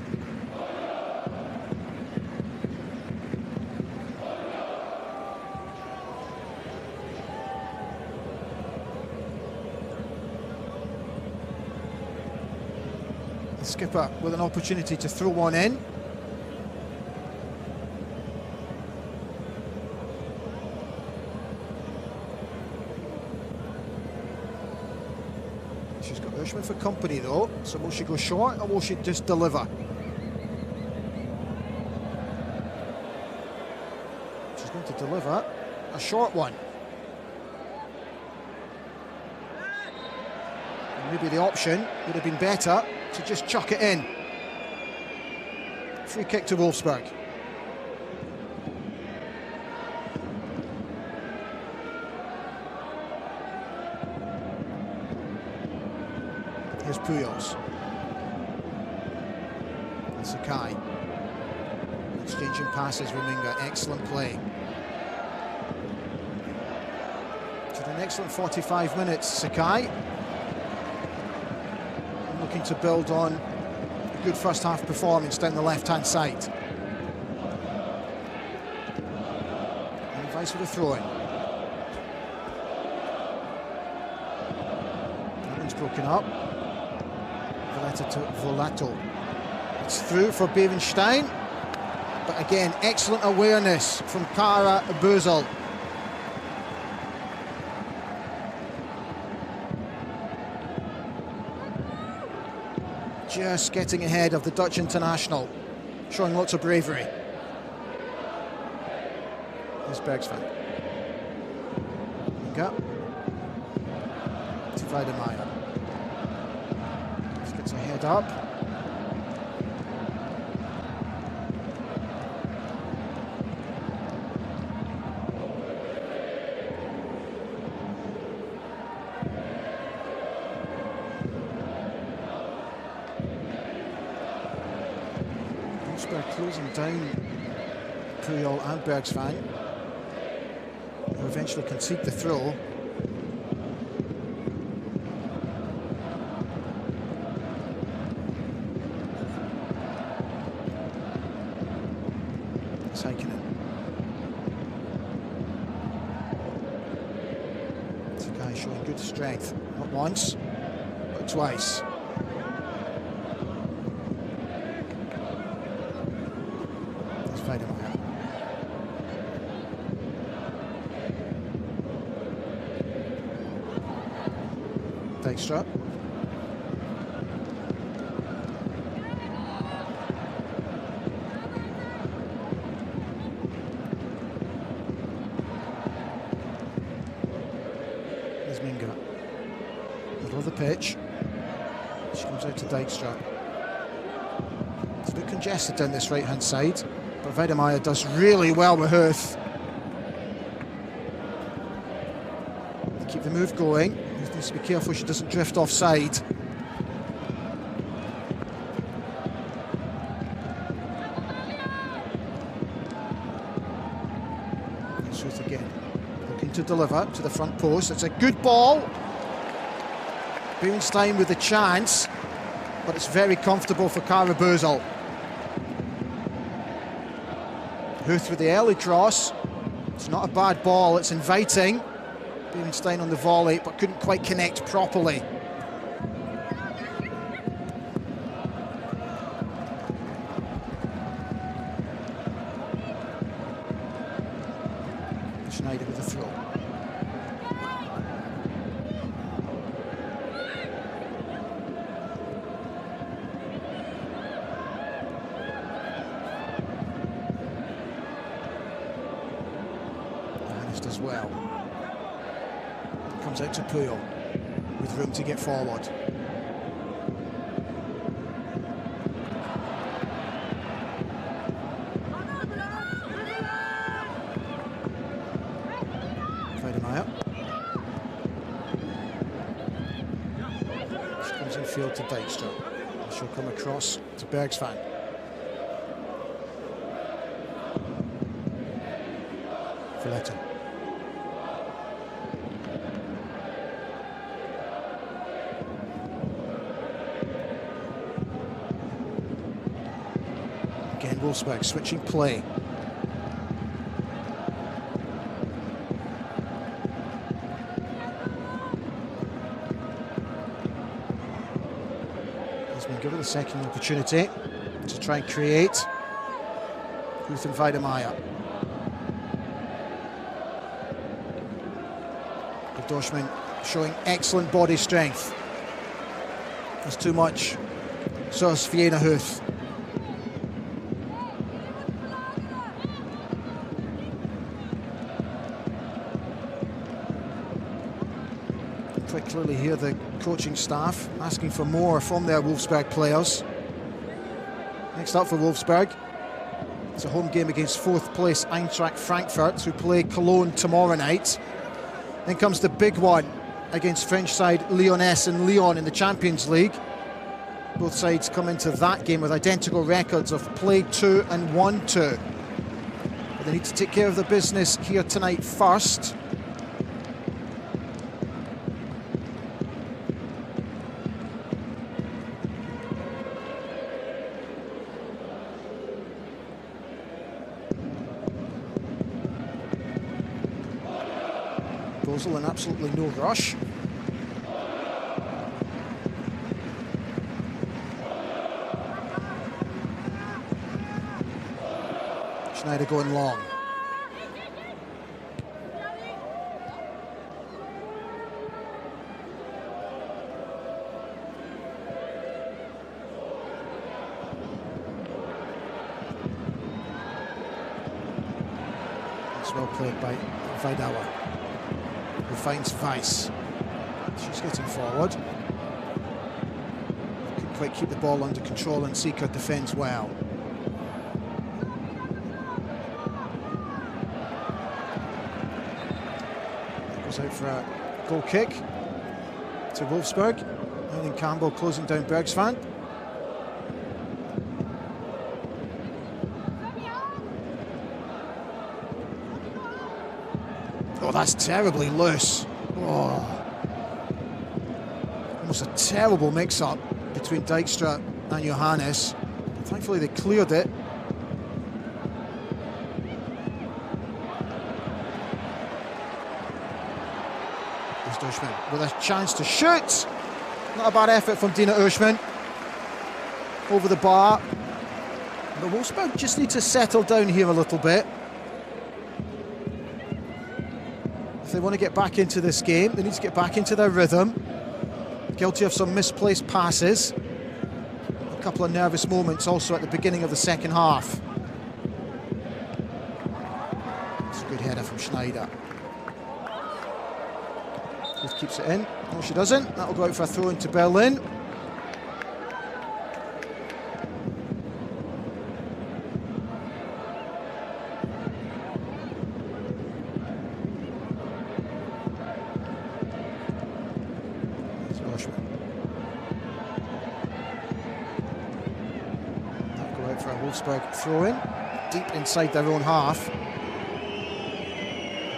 The skipper with an opportunity to throw one in. She's got Hirschman for company though, so will she go short or will she just deliver? She's going to deliver a short one. And maybe the option would have been better to just chuck it in. Free kick to Wolfsburg. Here's Pujols. And Sakai. Exchanging passes, Rominga. Excellent play. To an excellent 45 minutes, Sakai. Looking to build on a good first half performance down the left-hand side. And Weiss with a throw-in. That one's broken up. Valletta to Volato. It's through for Beerenstein. But again, excellent awareness from Kara Bösel. Just getting ahead of the Dutch international, showing lots of bravery. Here's Bergsveen. Minga. To Weidemeyer. Gets a head up. Wolfsburg closing down Puyol and Bergsvang, who eventually concede the throw. It's a guy showing good strength, not once, but twice. There's Weidemeyer. Dijkstra. There's Minga. Middle of the pitch. She comes out to Dijkstra. It's a bit congested down this right-hand side, but Weidemeyer does really well with Huth. They keep the move going. Huth needs to be careful she doesn't drift offside. It's Huth again, looking to deliver to the front post. It's a good ball. Boonstein with the chance, but it's very comfortable for Karabuzel. Huth with the early cross. It's not a bad ball, it's inviting. Boonstein on the volley, but couldn't quite connect properly. Schneider with the throw. As well. Comes out to Puyol with room to get forward. Weidemeyer. She comes in field to Dijkstra. She'll come across to Bergsvang. Valletta. Again, Wolfsburg switching play. He's been given a second opportunity to try and create. Huth and Weidemeyer. Doshman showing excellent body strength. There's too much. So is Fiona Huth. Quite clearly here the coaching staff asking for more from their Wolfsburg players. Next up for Wolfsburg, it's a home game against fourth place Eintracht Frankfurt, who play Cologne tomorrow night. Then comes the big one against French side Lyonnais and Lyon in the Champions League. Both sides come into that game with identical records of played 2 and won 2. But they need to take care of the business here tonight first. In absolutely no rush. Schneider going long. It's well played by Weidemeyer. who finds Weiss. She's getting forward. Couldn't quite keep the ball under control, and Seeker defends well. Goes out for a goal kick to Wolfsburg. And then Campbell closing down Bergsvan. Oh, that's terribly loose. Oh. Almost a terrible mix-up between Dijkstra and Johannes. Thankfully they cleared it. Here's Ushman with a chance to shoot. Not a bad effort from Dina Ushman. Over the bar. The Wolfsburg just need to settle down here a little bit. If they want to get back into this game, they need to get back into their rhythm. Guilty of some misplaced passes. A couple of nervous moments also at the beginning of the second half. It's a good header from Schneider. Just keeps it in. No, she doesn't. That'll go out for a throw into Berlin. Wolfsburg throw-in, deep inside their own half. You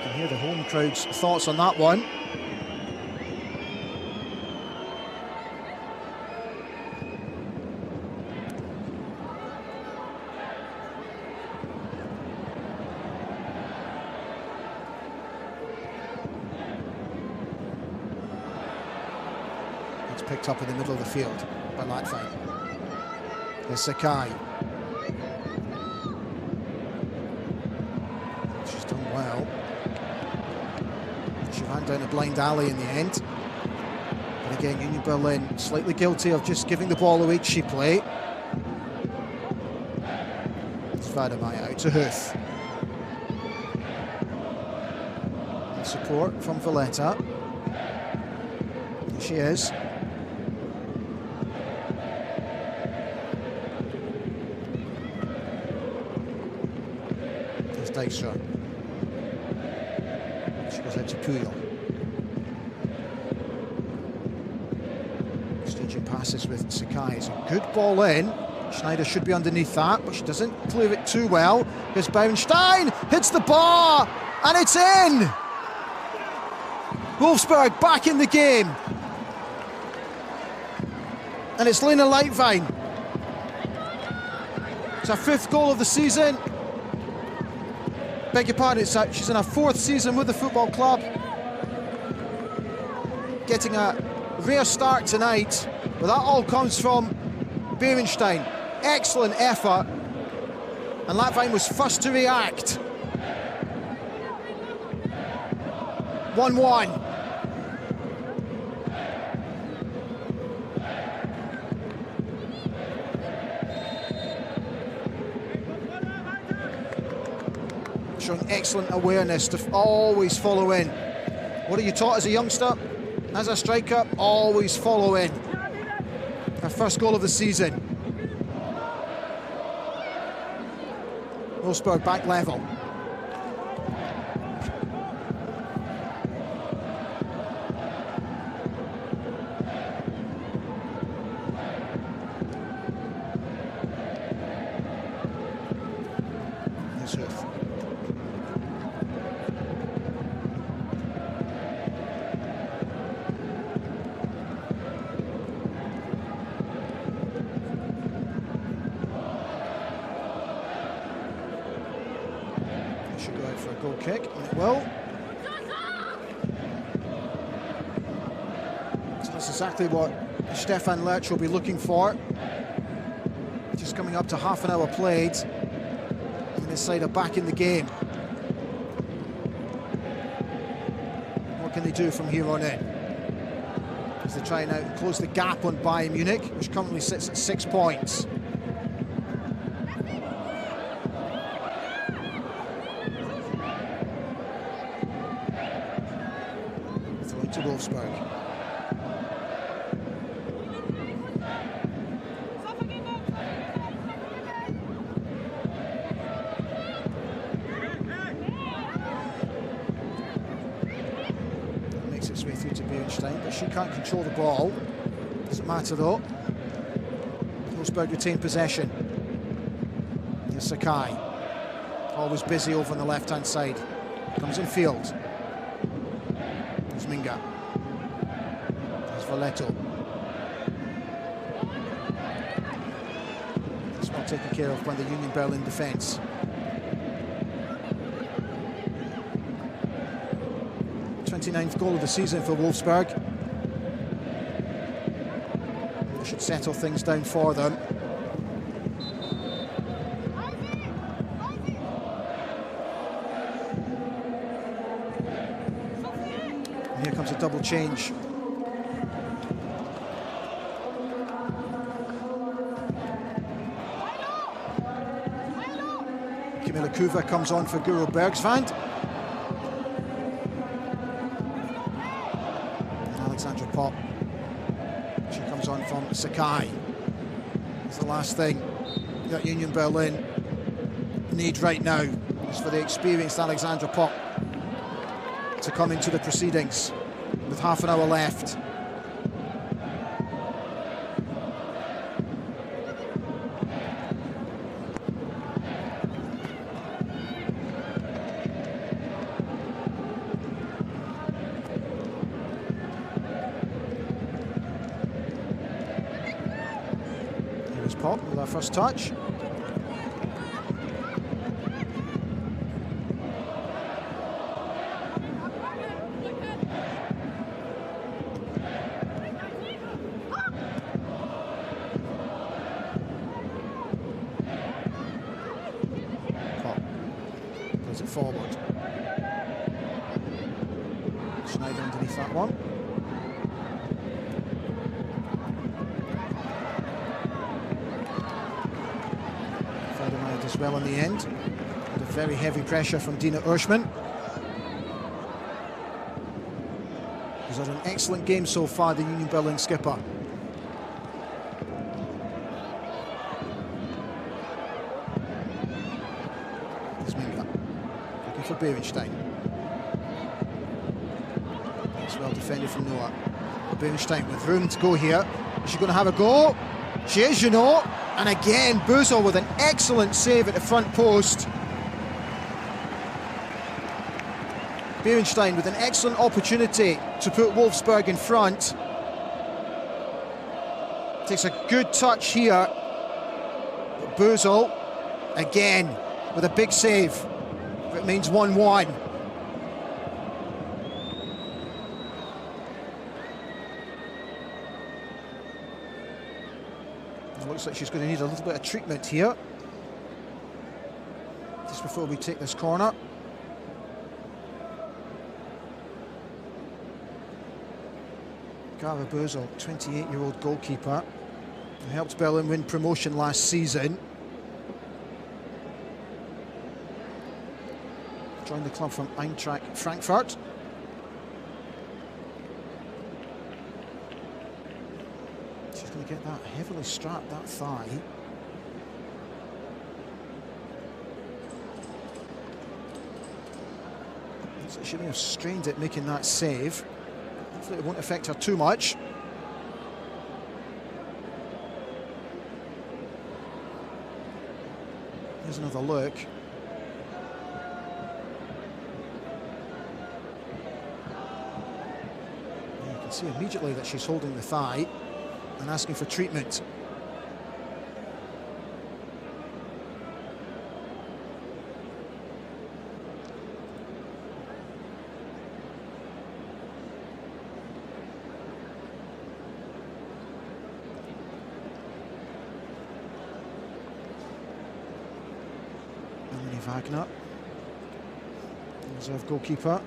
can hear the home crowd's thoughts on that one. It's picked up in the middle of the field by Latvain. There's Sakai. Well, she ran down a blind alley in the end. But again, Union Berlin slightly guilty of just giving the ball away cheaply. It's Vademeier out to Huth. And support from Valletta. Here she is. There's Dijkstra. Goes out to Puyol. Staging passes with Sakai. It's a good ball in. Schneider should be underneath that, but she doesn't clear it too well. Here's Bauenstein, hits the bar, and it's in! Wolfsburg back in the game. And it's Lena Latvain. It's her 5th goal of the season. Beg your pardon, she's in her 4th season with the football club. Getting a rare start tonight, but that all comes from Bauenstein. Excellent effort, and Latvain was first to react. 1-1. Showing excellent awareness to always follow in. What are you taught as a youngster? As a striker, always follow in. Her first goal of the season. Wolfsburg back level. Here's Huth. Should go out for a goal kick, and it will. So that's exactly what Stefan Lerch will be looking for. Just coming up to half an hour played, and this side are back in the game. What can they do from here on in? As they try now and close the gap on Bayern Munich, which currently sits at 6 points. point to Wolfsburg. Makes its way through to Bernstein, but she can't control the ball. Doesn't matter though. Wolfsburg retain possession. Here's Sakai. Always busy over on the left-hand side. Comes in field. There's Minga. There's Valletto. It's well taken care of by the Union Berlin defence. th goal of the season for Wolfsburg. They should settle things down for them. And here comes a double change. Camilla Kuva comes on for Guro Bergsvand. Pop. She comes on from Sakai. It's the last thing that Union Berlin need right now is for the experienced Alexandra Pop to come into the proceedings with half an hour left. Pop with our first touch. Pop puts it forward. Schneider underneath that one. As well in the end, with a very heavy pressure from Dina Urschmann, who's had an excellent game so far, the Union Berlin skipper. There's Minga, looking for Bernstein. It's well defended from Noah. Bernstein with room to go here. Is she going to have a go? She is, you know. And again, Buzel with an excellent save at the front post. Bernstein with an excellent opportunity to put Wolfsburg in front. Takes a good touch here. But Buzel, again, with a big save. It means 1-1. Looks like she's going to need a little bit of treatment here just before we take this corner. Gara Buzel, 28-year-old goalkeeper, who helped Berlin win promotion last season. Joined the club from Eintracht Frankfurt. Get that heavily strapped, that thigh. Looks like she may have strained it making that save. Hopefully it won't affect her too much. Here's another look. And you can see immediately that she's holding the thigh and asking for treatment. Melanie Wagner, reserve goalkeeper.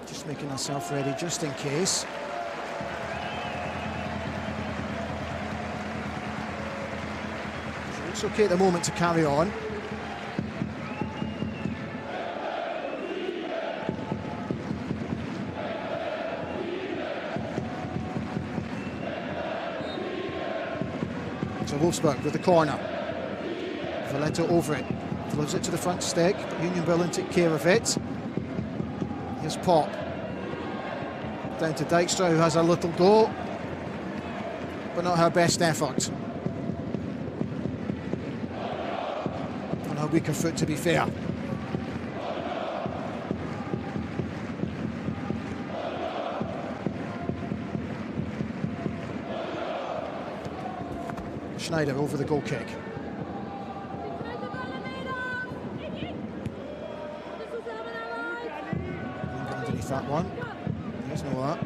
Just making herself ready just in case. It's okay at the moment to carry on. Wolfsburg with the corner. Valletto over it, delivers it to the front stick, but Union Berlin take care of it. Here's Pop. Down to Dijkstra, who has a little go, but not her best effort. On her weaker foot, to be fair. Schneider over the goal kick. Underneath that one. There's no that.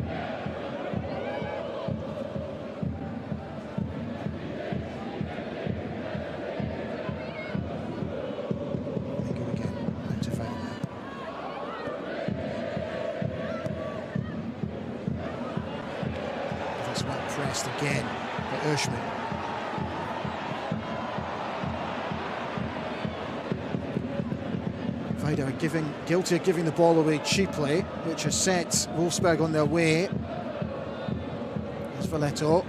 Go again. Out to find That's well pressed again by Urschmann. Are guilty of giving the ball away cheaply, which has set Wolfsburg on their way. There's Valletto.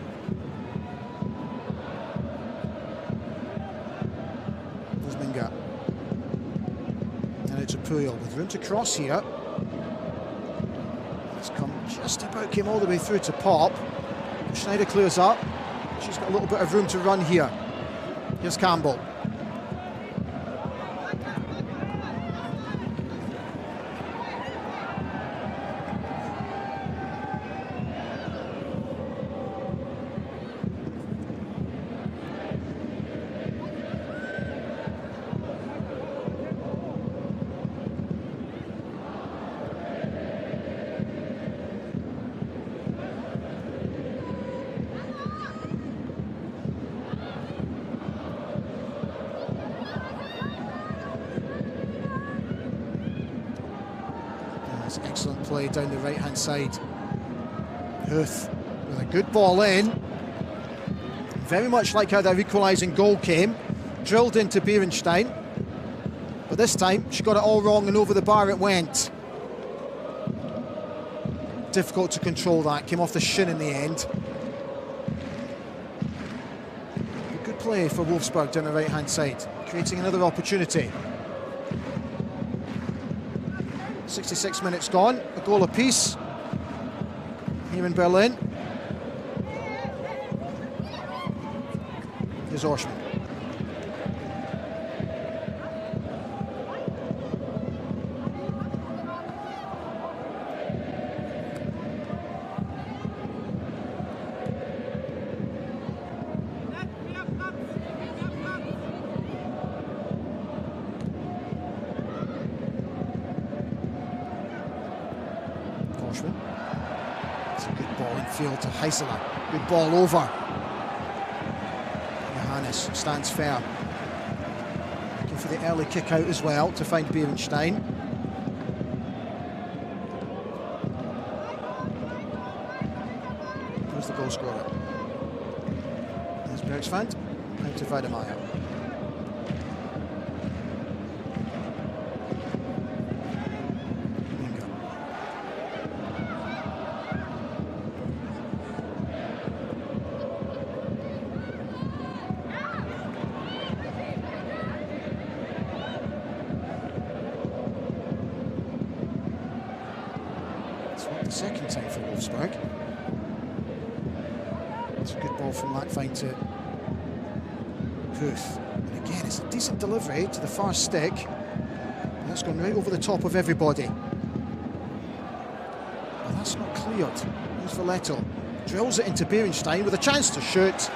There's Minga. And it's a Puyol with room to cross here. It's come just about, came all the way through to Pop. Schneider clears up. She's got a little bit of room to run here. Here's Campbell. Excellent play down the right-hand side. Huth with a good ball in. Very much like how their equalising goal came. Drilled into Bierenstein. But this time, she got it all wrong and over the bar it went. Difficult to control that. Came off the shin in the end. But good play for Wolfsburg down the right-hand side. Creating another opportunity. 66 minutes gone, a goal apiece here in Berlin. Here's Orschmann. It's a good ball in field to Heiseler. Good ball over. Johannes stands firm. Looking for the early kick out as well to find Bierenstein. Who's the goal scorer? There's Bergsvand. Out to Weidemeyer. The second time for Wolfsburg. It's a good ball from Latvine to Huth. And again, it's a decent delivery to the far stick. And that's gone right over the top of everybody. Well, that's not cleared. Here's Valletto. Drills it into Bierenstein with a chance to shoot.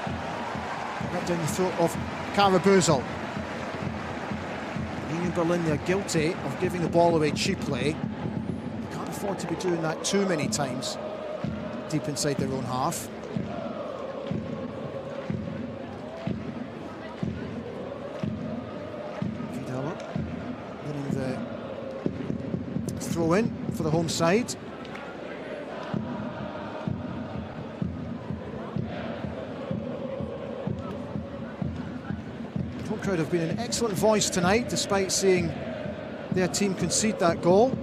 Right down the throat of Karabuzel. Union Berlin, they're guilty of giving the ball away cheaply. Afford to be doing that too many times deep inside their own half. Vidal winning the throw in for the home side. The home crowd have been an excellent voice tonight, despite seeing their team concede that goal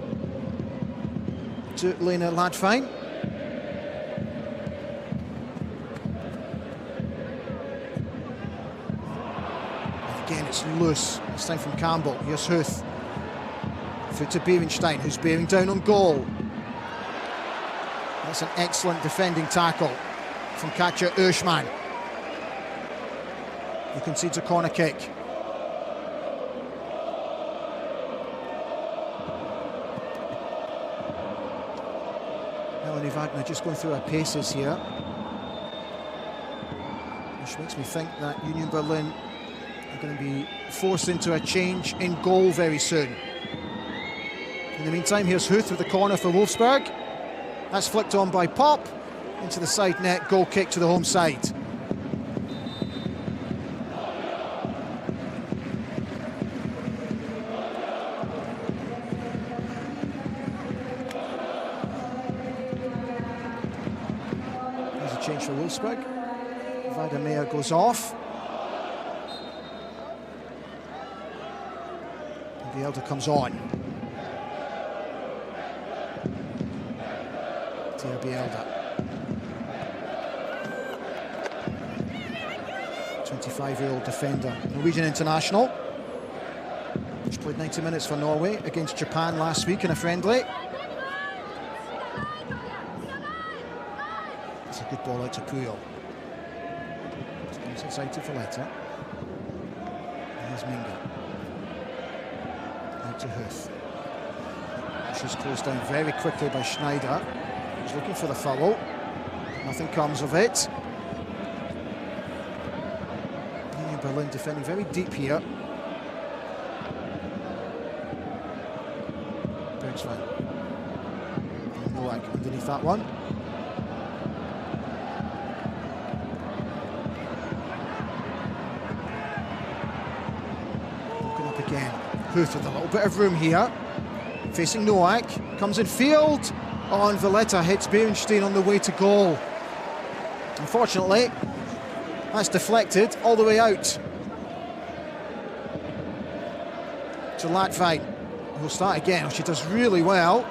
to Lena Latvine. It's loose. It's time from Campbell. Here's Huth. Through to Beerenstein, who's bearing down on goal. That's an excellent defending tackle from catcher Ushman. He concedes a corner kick. Melanie Wagner just going through her paces here, which makes me think that Union Berlin are going to be forced into a change in goal very soon. In the meantime, here's Huth with the corner for Wolfsburg. That's flicked on by Pop into the side net, goal kick to the home side. There's a change for Wolfsburg. Weidemeyer goes off. And Bielda comes on. Bielda, 25-year-old defender, Norwegian international, which played 90 minutes for Norway against Japan last week in a friendly. It's a good ball out to Puyol. It comes inside to Valletta. And here's Minga. Out to Huth. She's closed down very quickly by Schneider. He's looking for the foul. Nothing comes of it. Union Berlin defending very deep here. Bergswein. Nowak underneath that one. Looking up again. Huth with a little bit of room here. Facing Nowak. Comes in field. Oh, and Valletta hits Beerenstein on the way to goal. Unfortunately, that's deflected all the way out to Latvine, who'll start again. Oh, she does really well.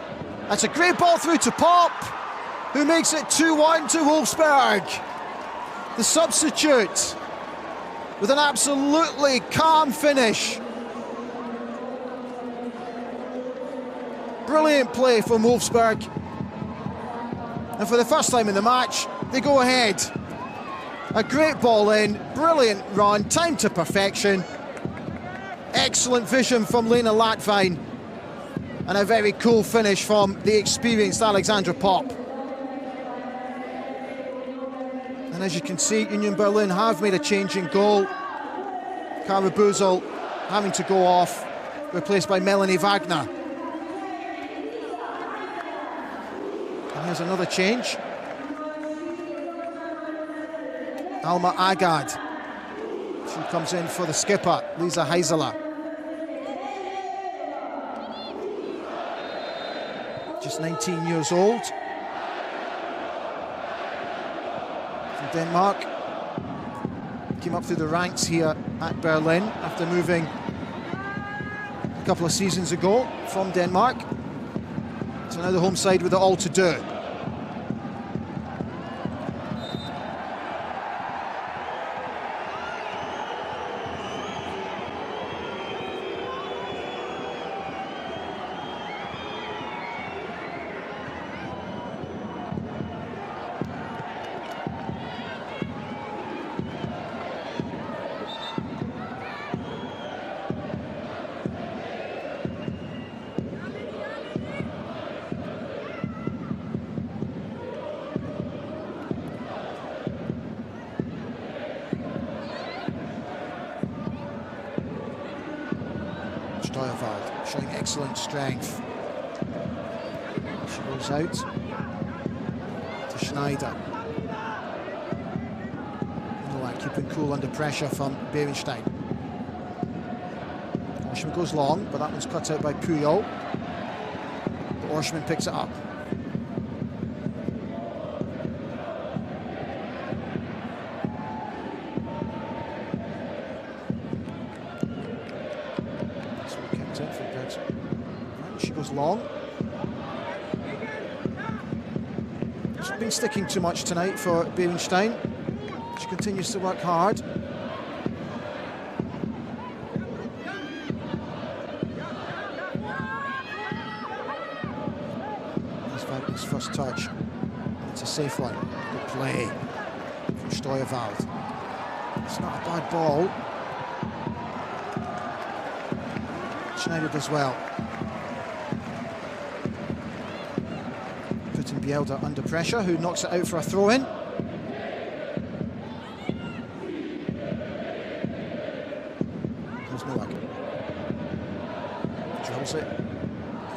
That's a great ball through to Pop, who makes it 2-1 to Wolfsburg. The substitute with an absolutely calm finish. Brilliant play from Wolfsburg. And for the first time in the match, they go ahead. A great ball in, brilliant run, timed to perfection. Excellent vision from Lena Latvine. And a very cool finish from the experienced Alexandra Pop. And as you can see, Union Berlin have made a change in goal. Kara Buzel having to go off, replaced by Melanie Wagner. Here's another change. Alma Agad. She comes in for the skipper, Lisa Heiseler. Just 19 years old. From Denmark. Came up through the ranks here at Berlin after moving a couple of seasons ago from Denmark. So now the home side with it all to do. Steuerwald showing excellent strength. She goes out to Schneider. Nowak keeping cool under pressure from Beerenstein. Orschmann goes long, but that one's cut out by Puyol. But Orschmann picks it up. She goes long. She's been sticking too much tonight for Beerenstein. She continues to work hard. His first touch. It's a safe one. Good play from Steuerwald. It's not a bad ball. Schneider does well. Putting Bielda under pressure, who knocks it out for a throw-in. There's Nowak. Drills it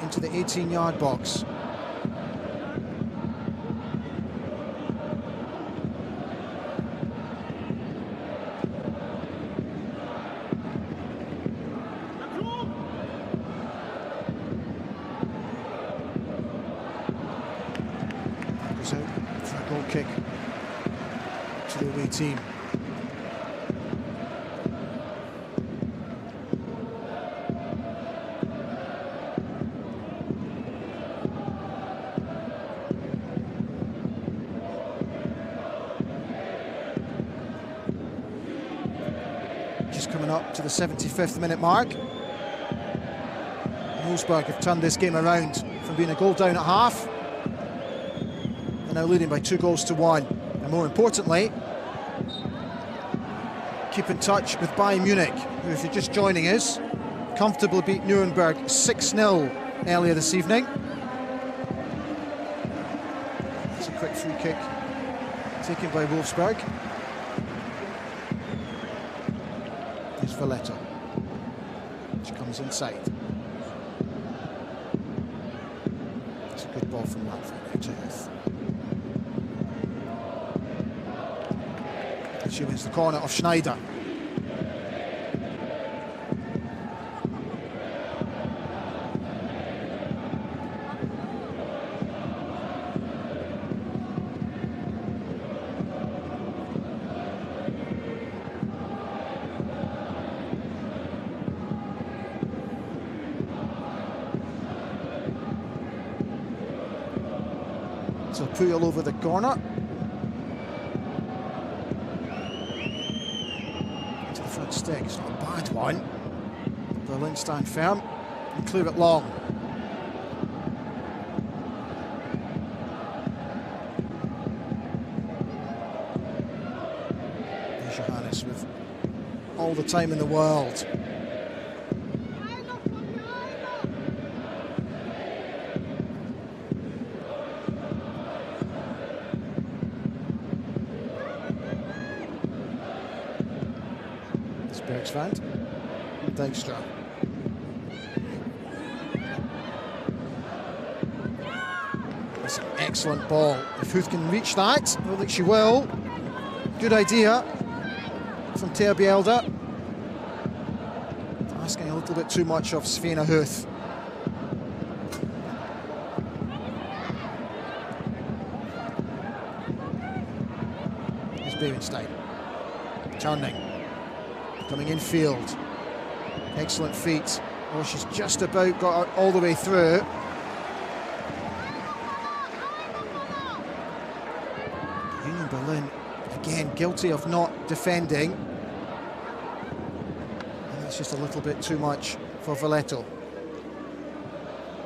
into the 18-yard box. Goes out for a goal kick to the away team. Just coming up to the 75th minute mark. Wolfsburg have turned this game around from being a goal down at half. They're now leading by 2-1. And more importantly, keep in touch with Bayern Munich, who, if you're just joining us, comfortably beat Nuremberg 6-0 earlier this evening. It's a quick free kick taken by Wolfsburg. Here's Valletta, which comes inside. It's a good ball from Latvia to Huth. She wins the corner off Schneider. So Puyol over the corner. Into the front stick. It's not a bad one. Berlin stand firm and clear it long. There's Johannes with all the time in the world. Bergsvand, Dijkstra. That's an excellent ball. If Huth can reach that, I don't think she will. Good idea from Thea Bielda. Asking a little bit too much of Svena Huth. Here's Berenstein. Turning. Coming in field. Excellent feet. Oh, she's just about got all the way through. Union Berlin, again, guilty of not defending. And that's just a little bit too much for Valletto.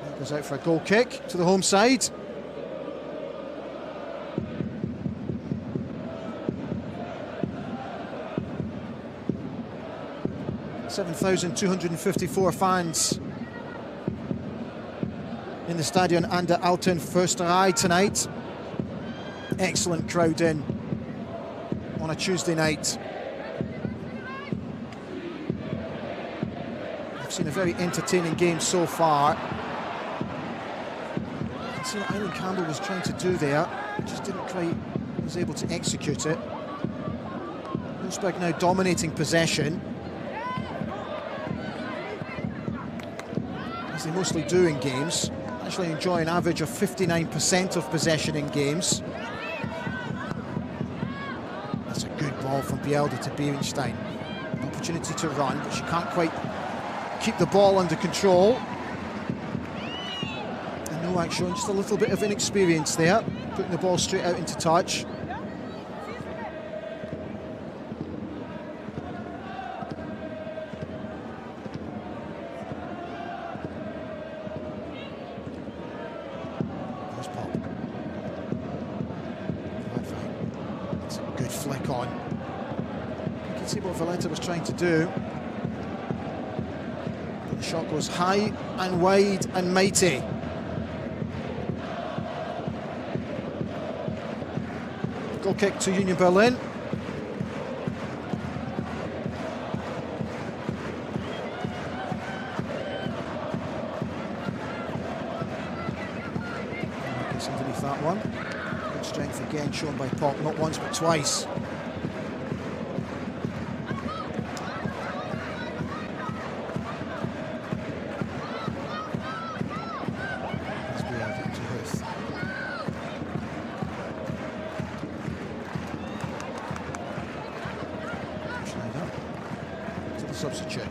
That goes out for a goal kick to the home side. 7,254 fans in the Stadion an der Alten Försterei tonight. Excellent crowd in on a Tuesday night. I've seen a very entertaining game so far. You can see what Eileen Campbell was trying to do there, just didn't quite was able to execute it. Wolfsburg now dominating possession, as they mostly do in games. Actually enjoy an average of 59% of possession in games. That's a good ball from Bielda to Berenstein. Opportunity to run, but she can't quite keep the ball under control. And Nowak showing just a little bit of inexperience there, putting the ball straight out into touch. Pop. on. You can see what Valletta was trying to do. But the shot goes high and wide and mighty. Goal kick to Union Berlin. Gets underneath that one. Good strength again shown by Pop, not once but twice. Substitute.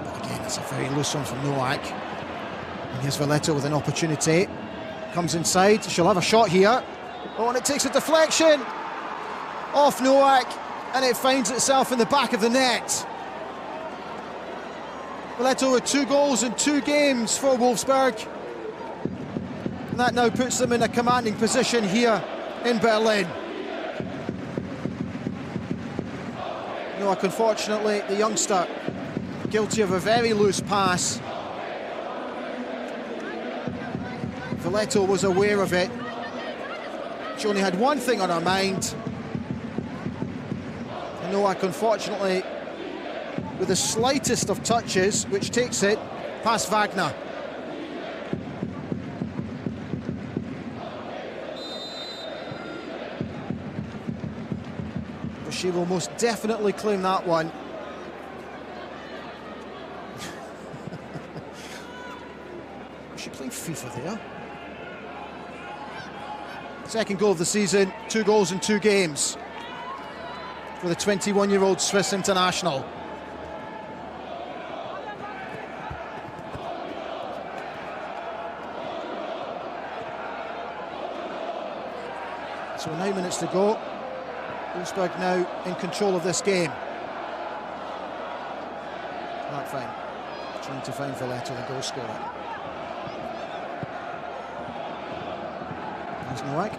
But again, it's a very loose one from Nowak. And here's Valletta with an opportunity. Comes inside, she'll have a shot here. Oh, and it takes a deflection off Nowak, and it finds itself in the back of the net. Valletta with 2 goals in 2 games for Wolfsburg. And that now puts them in a commanding position here in Berlin. Nowak, unfortunately, the youngster, guilty of a very loose pass. Valletta was aware of it. She only had one thing on her mind. And Nowak, unfortunately, with the slightest of touches, which takes it past Wagner. She will most definitely claim that one. Was she playing FIFA there? Second goal of the season, 2 goals in 2 games for the 21-year-old Swiss international. So 9 minutes to go. Wolfsburg now in control of this game. Right, fine. Trying to find Valletta, the goal scorer. There's Nowak.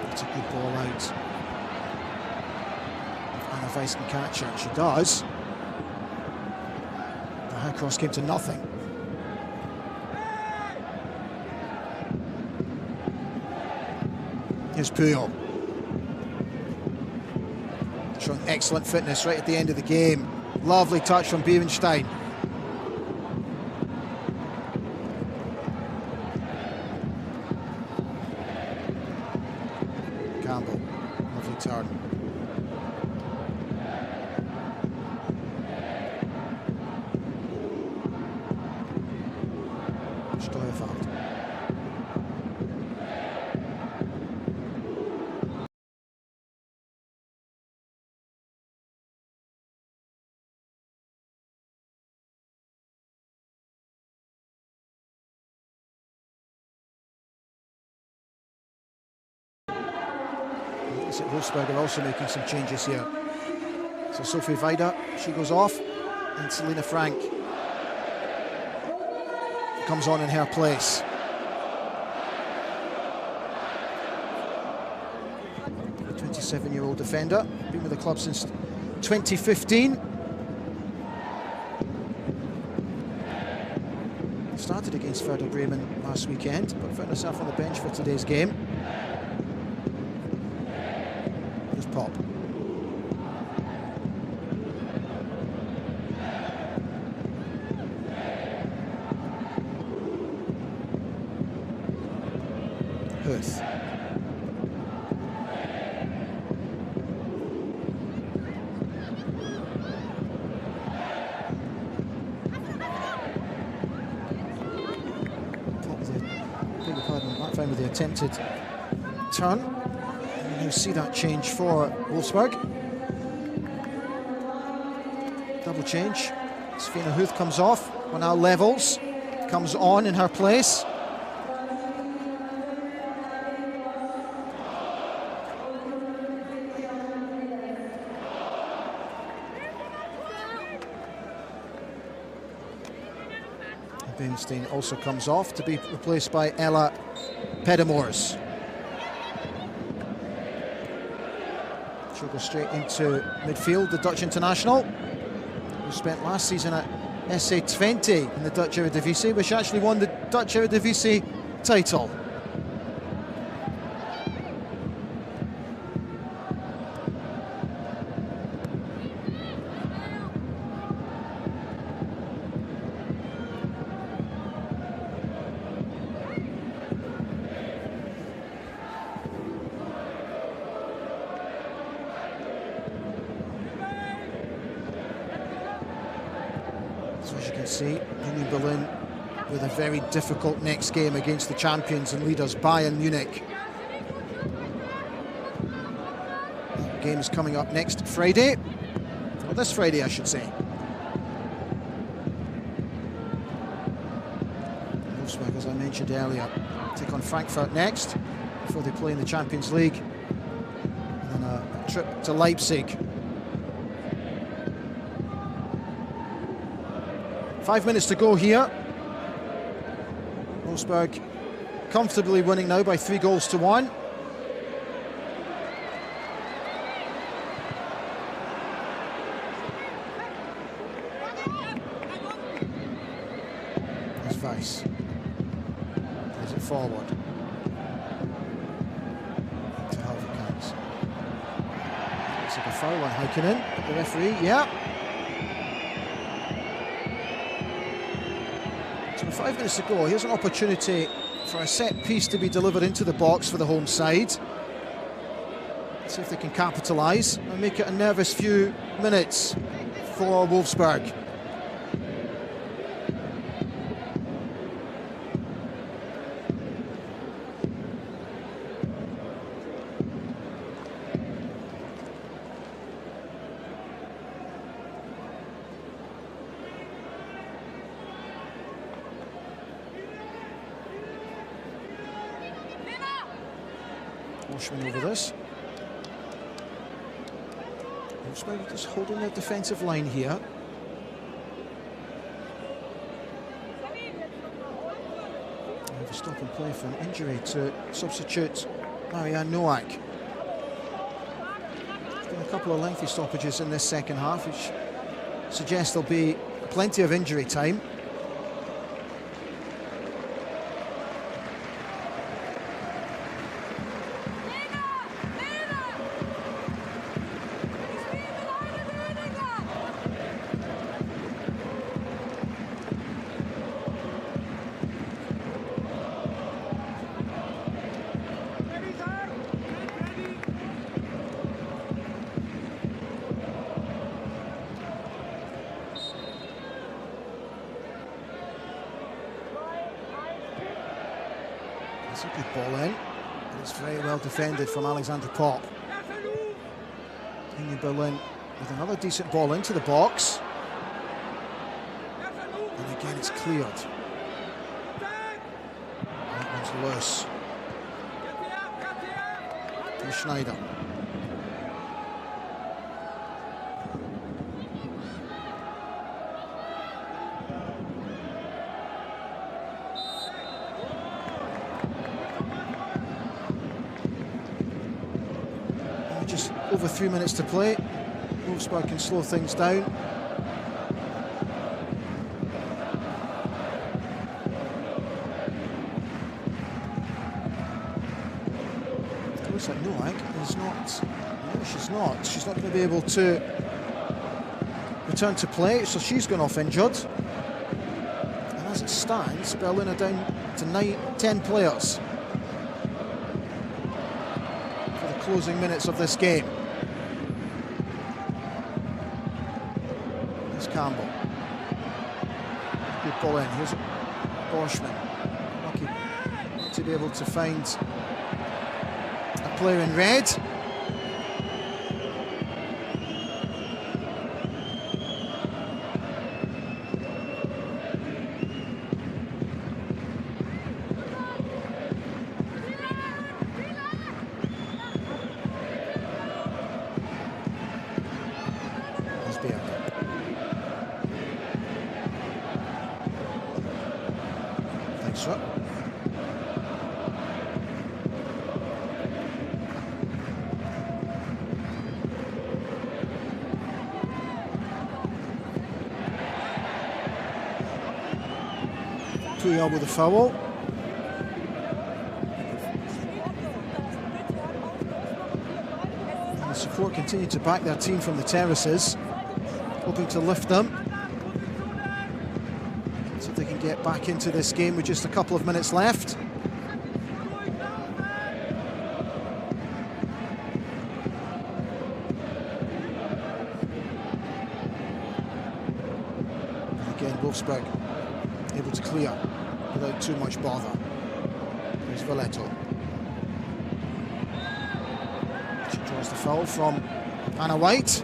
That's a good ball out. Anna Weiss can catch her. She does. The high cross came to nothing. Here's Puyol. Showing excellent fitness right at the end of the game. Lovely touch from Bierenstein. Campbell, lovely turn. Steuerfahrt. Wolfsburg are also making some changes here. So Sophie Weider, she goes off, and Selina Frank comes on in her place. The 27-year-old defender, been with the club since 2015. Started against Werder Bremen last weekend, but found herself on the bench for today's game. Pop. Huth. With the attempted turn. And you see that change for Wolfsburg. Double change. Svena Huth comes off, well now levels, comes on in her place. Weinstein also comes off to be replaced by Ella Pedamores. She'll go straight into midfield, the Dutch international, who spent last season at SC Twente in the Dutch Eredivisie, which actually won the Dutch Eredivisie title. So as you can see, Union Berlin with a very difficult next game against the champions and leaders Bayern Munich. The game is coming up next Friday, or this Friday I should say. Wolfsburg, as I mentioned earlier, take on Frankfurt next before they play in the Champions League, and then a trip to Leipzig. 5 minutes to go here. Wolfsburg comfortably winning now by 3-1. There's Weiss. Plays it forward. To Halverkans. Looks like a foul on Heikkinen. The referee, yeah. So 5 minutes to go. Here's an opportunity for a set piece to be delivered into the box for the home side. See if they can capitalise and make it a nervous few minutes for Wolfsburg. Washman over this. Wolfsburg just holding their defensive line here. Have a stop and play for an injury to substitute Marianne Noack. There's been a couple of lengthy stoppages in this second half, which suggests there'll be plenty of injury time. It's a good ball in, and it's very well defended from Alexander Popp. Union Berlin with another decent ball into the box. And again it's cleared. That one's loose. To Schneider. Just over 3 minutes to play. Wolfsburg can slow things down. It looks like Noack is not. No, she's not. She's not going to be able to return to play, so she's gone off injured. And as it stands, Berlin are down to 10 players. Closing minutes of this game. There's Campbell. Good ball in. Here's Borschmann. Lucky to be able to find a player in red. Puyol with a foul. And the support continue to back their team from the terraces, hoping to lift them, so they can get back into this game with just a couple of minutes left. Again, Wolfsburg able to clear without too much bother. There's Valletto. She draws the foul from Anna White.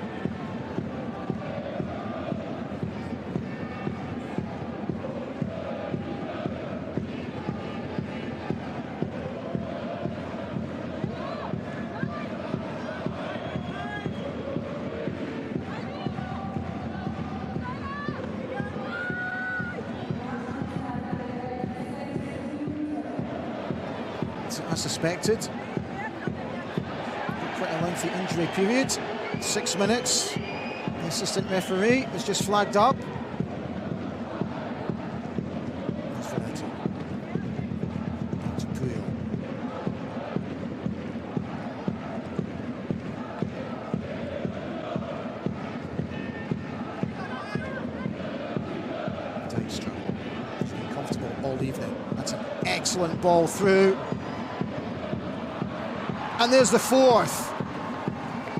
As suspected, quite a lengthy injury period, 6 minutes. The assistant referee has just flagged up. There's Valletto. Back to Puyol. Dijkstra. She's been comfortable all evening. That's an excellent ball through. And there's the fourth.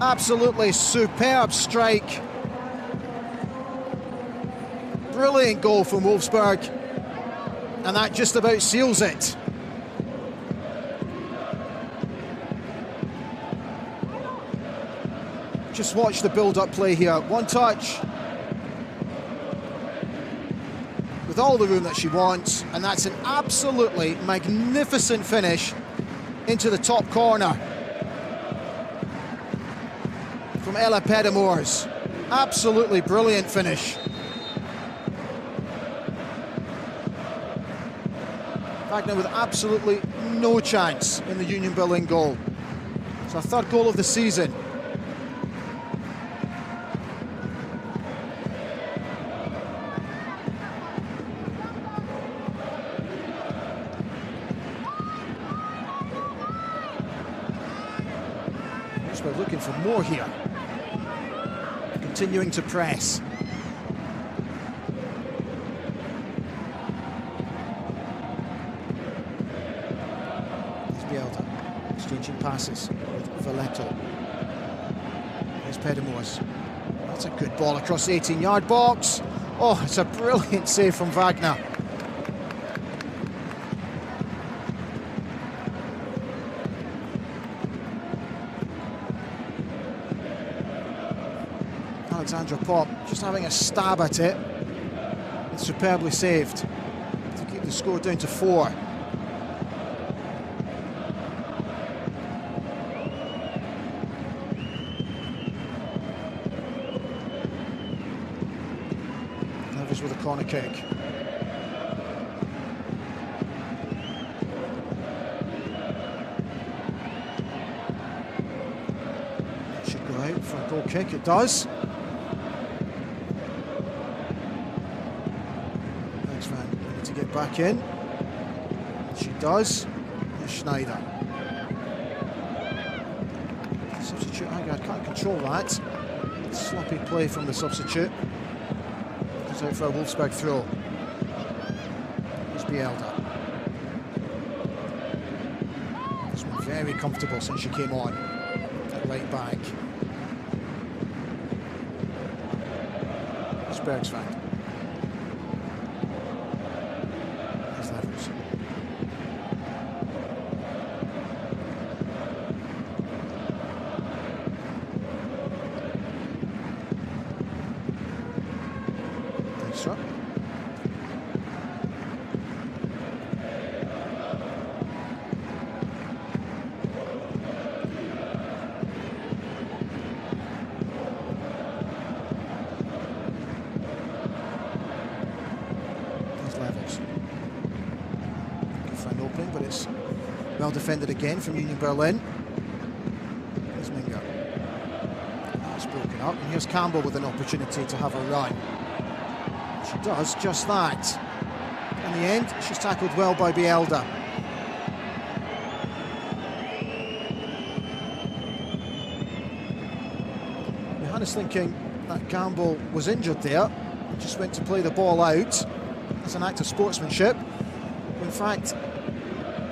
Absolutely superb strike. Brilliant goal from Wolfsburg. And that just about seals it. Just watch the build-up play here. One touch. With all the room that she wants. And that's an absolutely magnificent finish into the top corner from Ella Pedamores. Absolutely brilliant finish. Wagner with absolutely no chance in the Union Berlin goal. It's our third goal of the season. We're looking for more here. Continuing to press. There's Bielda exchanging passes with Valletto. There's Pedamores. That's a good ball across the 18-yard box. Oh, it's a brilliant save from Wagner. Alexandra Popp just having a stab at it. It's superbly saved to keep the score down to 4. Nevers with a corner kick. It should go out for a goal kick, it does. To get back in. She does. There's Schneider. Substitute Haggard can't control that. Sloppy play from the substitute. Goes out for a Wolfsburg throw. There's Bielda. She's been very comfortable since she came on at right back. There's Bergsvand. But it's well defended again from Union Berlin. Here's Minger. That's broken up, and here's Campbell with an opportunity to have a run. She does just that. In the end, she's tackled well by Bielda. Johannes thinking that Campbell was injured there, just went to play the ball out as an act of sportsmanship. In fact,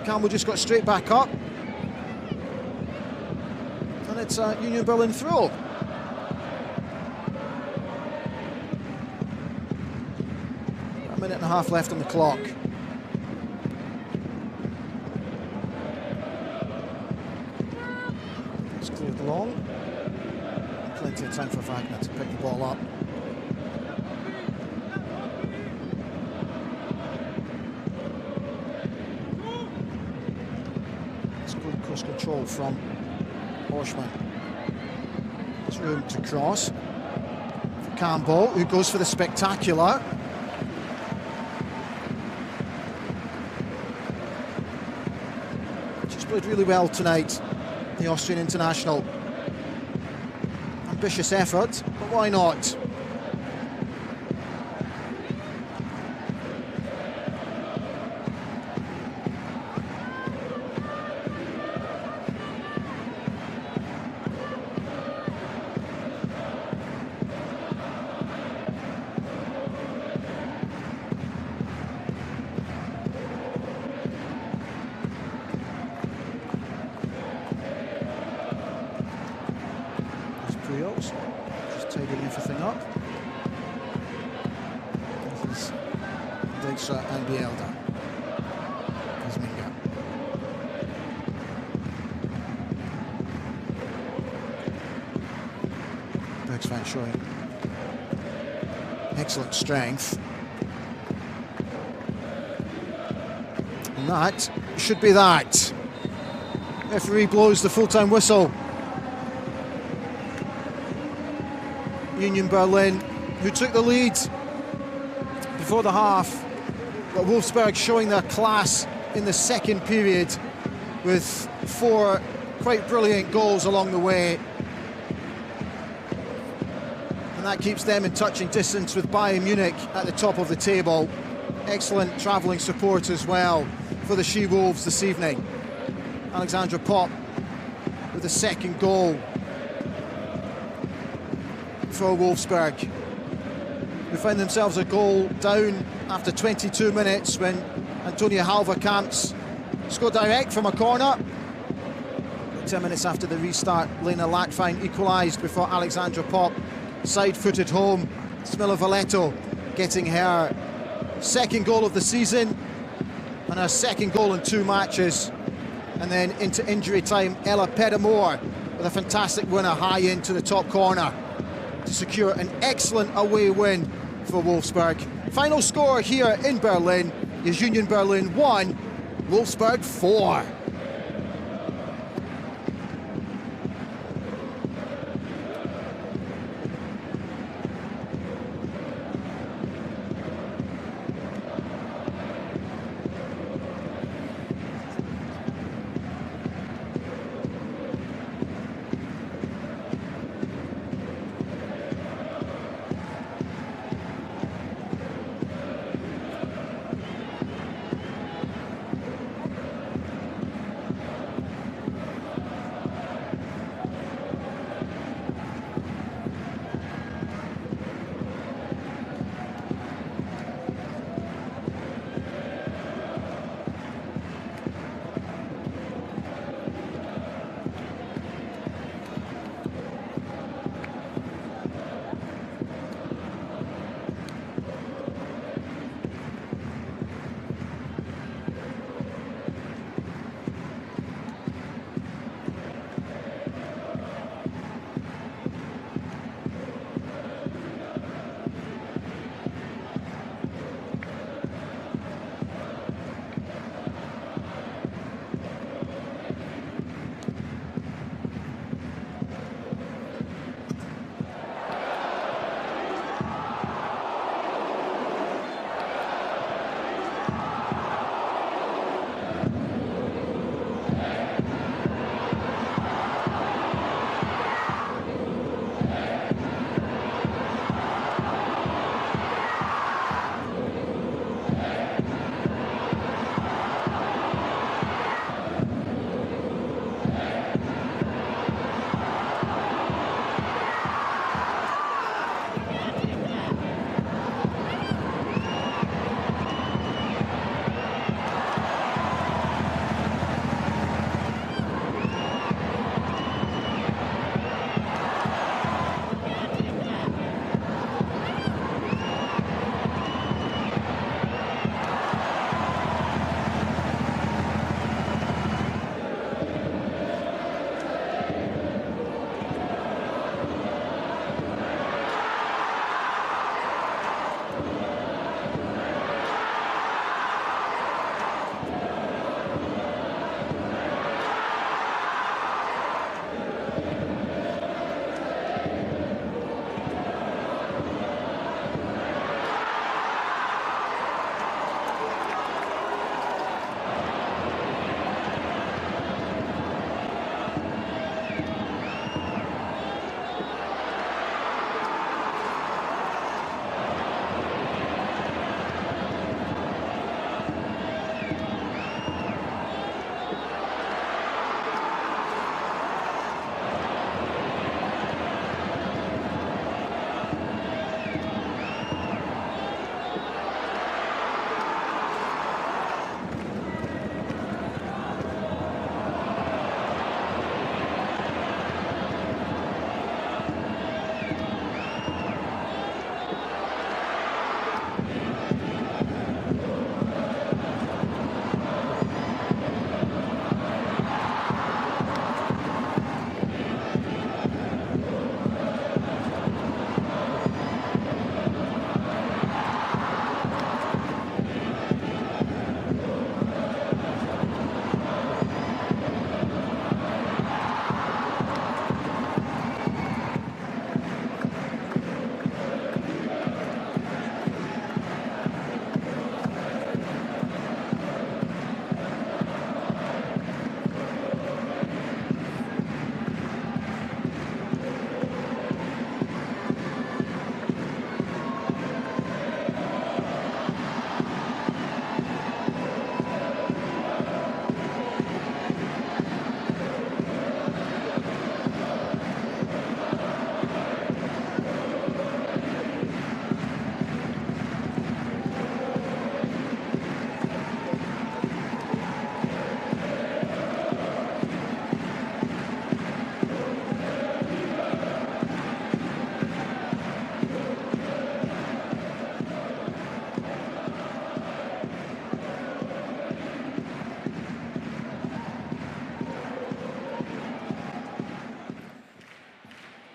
Campbell just got straight back up, and it's a Union Berlin throw. A minute and a half left on the clock. It's cleared long. Plenty of time for Wagner to pick the ball up. It's good cross control from Horschmann. There's room to cross for Campbell, who goes for the spectacular. She's played really well tonight, the Austrian international. Ambitious effort, but why not? Just tidying everything up. This is Dijkstra and Bielda. Isminga. Bergsvang showing excellent strength. And that should be that. Referee blows the full-time whistle. Union Berlin, who took the lead before the half, but Wolfsburg showing their class in the second period with 4 quite brilliant goals along the way. And that keeps them in touching distance with Bayern Munich at the top of the table. Excellent travelling support as well for the She-Wolves this evening. Alexandra Popp with the second goal for Wolfsburg, who find themselves a goal down after 22 minutes when Antonia Halverkamps scored direct from a corner. 10 minutes after the restart, Lena Latvine equalised before Alexandra Popp side-footed home. Smilla Valetto getting her second goal of the season and her second goal in 2 matches. And then into injury time, Ella Pedamore with a fantastic winner high into the top corner to secure an excellent away win for Wolfsburg. Final score here in Berlin is Union Berlin 1, Wolfsburg 4.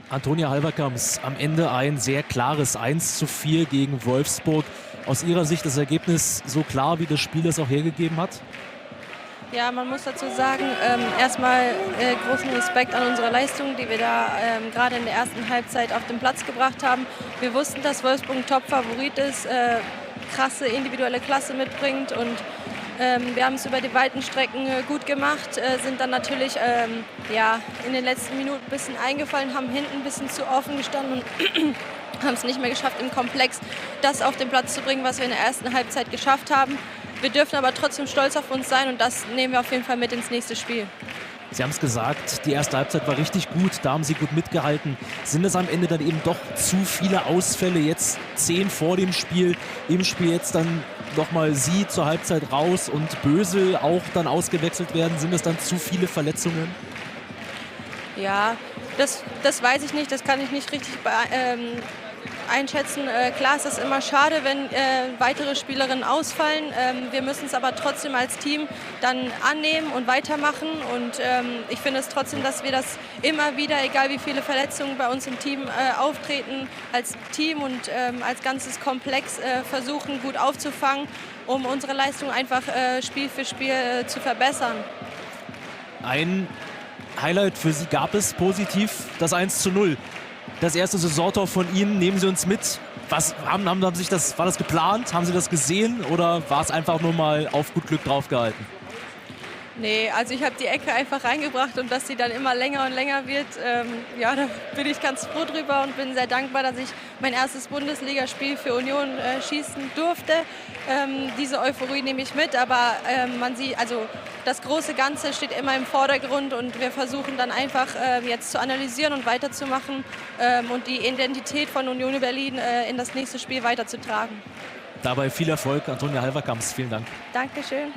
Antonia Halverkamps, am Ende ein sehr klares 1:4 gegen Wolfsburg. Aus Ihrer Sicht das Ergebnis so klar, wie das Spiel es auch hergegeben hat? Ja, man muss dazu sagen, erstmal großen Respekt an unsere Leistung, die wir da gerade in der ersten Halbzeit auf den Platz gebracht haben. Wir wussten, dass Wolfsburg ein Top-Favorit ist, krasse individuelle Klasse mitbringt und wir haben es über die weiten Strecken gut gemacht, sind dann natürlich ja, in den letzten Minuten ein bisschen eingefallen, haben hinten ein bisschen zu offen gestanden und haben es nicht mehr geschafft, im Komplex das auf den Platz zu bringen, was wir in der ersten Halbzeit geschafft haben. Wir dürfen aber trotzdem stolz auf uns sein und das nehmen wir auf jeden Fall mit ins nächste Spiel. Sie haben es gesagt, die erste Halbzeit war richtig gut, da haben Sie gut mitgehalten. Sind es am Ende dann eben doch zu viele Ausfälle, jetzt 10 vor dem Spiel, im Spiel jetzt dann nochmal Sie zur Halbzeit raus und Bösel auch dann ausgewechselt werden? Sind es dann zu viele Verletzungen? Ja, das weiß ich nicht, das kann ich nicht richtig einschätzen. Klar ist es immer schade, wenn weitere Spielerinnen ausfallen. Wir müssen es aber trotzdem als Team dann annehmen und weitermachen. Und ich finde es trotzdem, dass wir das immer wieder, egal wie viele Verletzungen bei uns im Team auftreten, als Team und als ganzes Komplex versuchen, gut aufzufangen, um unsere Leistung einfach Spiel für Spiel zu verbessern. Ein Highlight für Sie gab es positiv, das 1:0. Das erste Saisontor von Ihnen, nehmen Sie uns mit. War das geplant? Haben Sie das gesehen oder war es einfach nur mal auf gut Glück draufgehalten? Nee, also ich habe die Ecke einfach reingebracht und dass sie dann immer länger und länger wird, ja, da bin ich ganz froh drüber und bin sehr dankbar, dass ich mein erstes Bundesligaspiel für Union schießen durfte. Diese Euphorie nehme ich mit, aber man sieht, also das große Ganze steht immer im Vordergrund und wir versuchen dann einfach jetzt zu analysieren und weiterzumachen und die Identität von Union Berlin in das nächste Spiel weiterzutragen. Dabei viel Erfolg, Antonia Halverkamps. Vielen Dank. Dankeschön.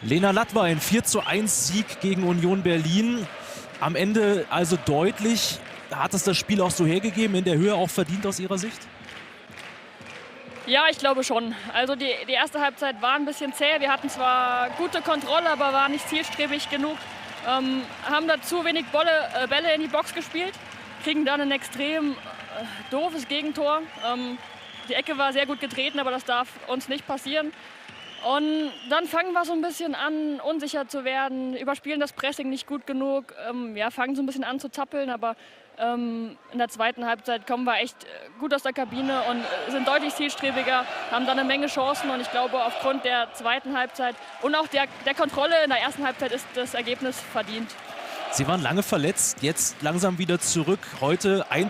Lena Lattwein, 4:1 Sieg gegen Union Berlin. Am Ende also deutlich. Hat es das Spiel auch so hergegeben, in der Höhe auch verdient aus Ihrer Sicht? Ja, ich glaube schon. Also die erste Halbzeit war ein bisschen zäh. Wir hatten zwar gute Kontrolle, aber waren nicht zielstrebig genug. Haben da zu wenig Bälle in die Box gespielt. Kriegen dann ein extrem doofes Gegentor. Die Ecke war sehr gut getreten, aber das darf uns nicht passieren. Und dann fangen wir so ein bisschen an, unsicher zu werden, überspielen das Pressing nicht gut genug, ja, fangen so ein bisschen an zu zappeln, aber in der zweiten Halbzeit kommen wir echt gut aus der Kabine und sind deutlich zielstrebiger, haben dann eine Menge Chancen und ich glaube, aufgrund der zweiten Halbzeit und auch der Kontrolle in der ersten Halbzeit ist das Ergebnis verdient. Sie waren lange verletzt, jetzt langsam wieder zurück. Heute ein Tor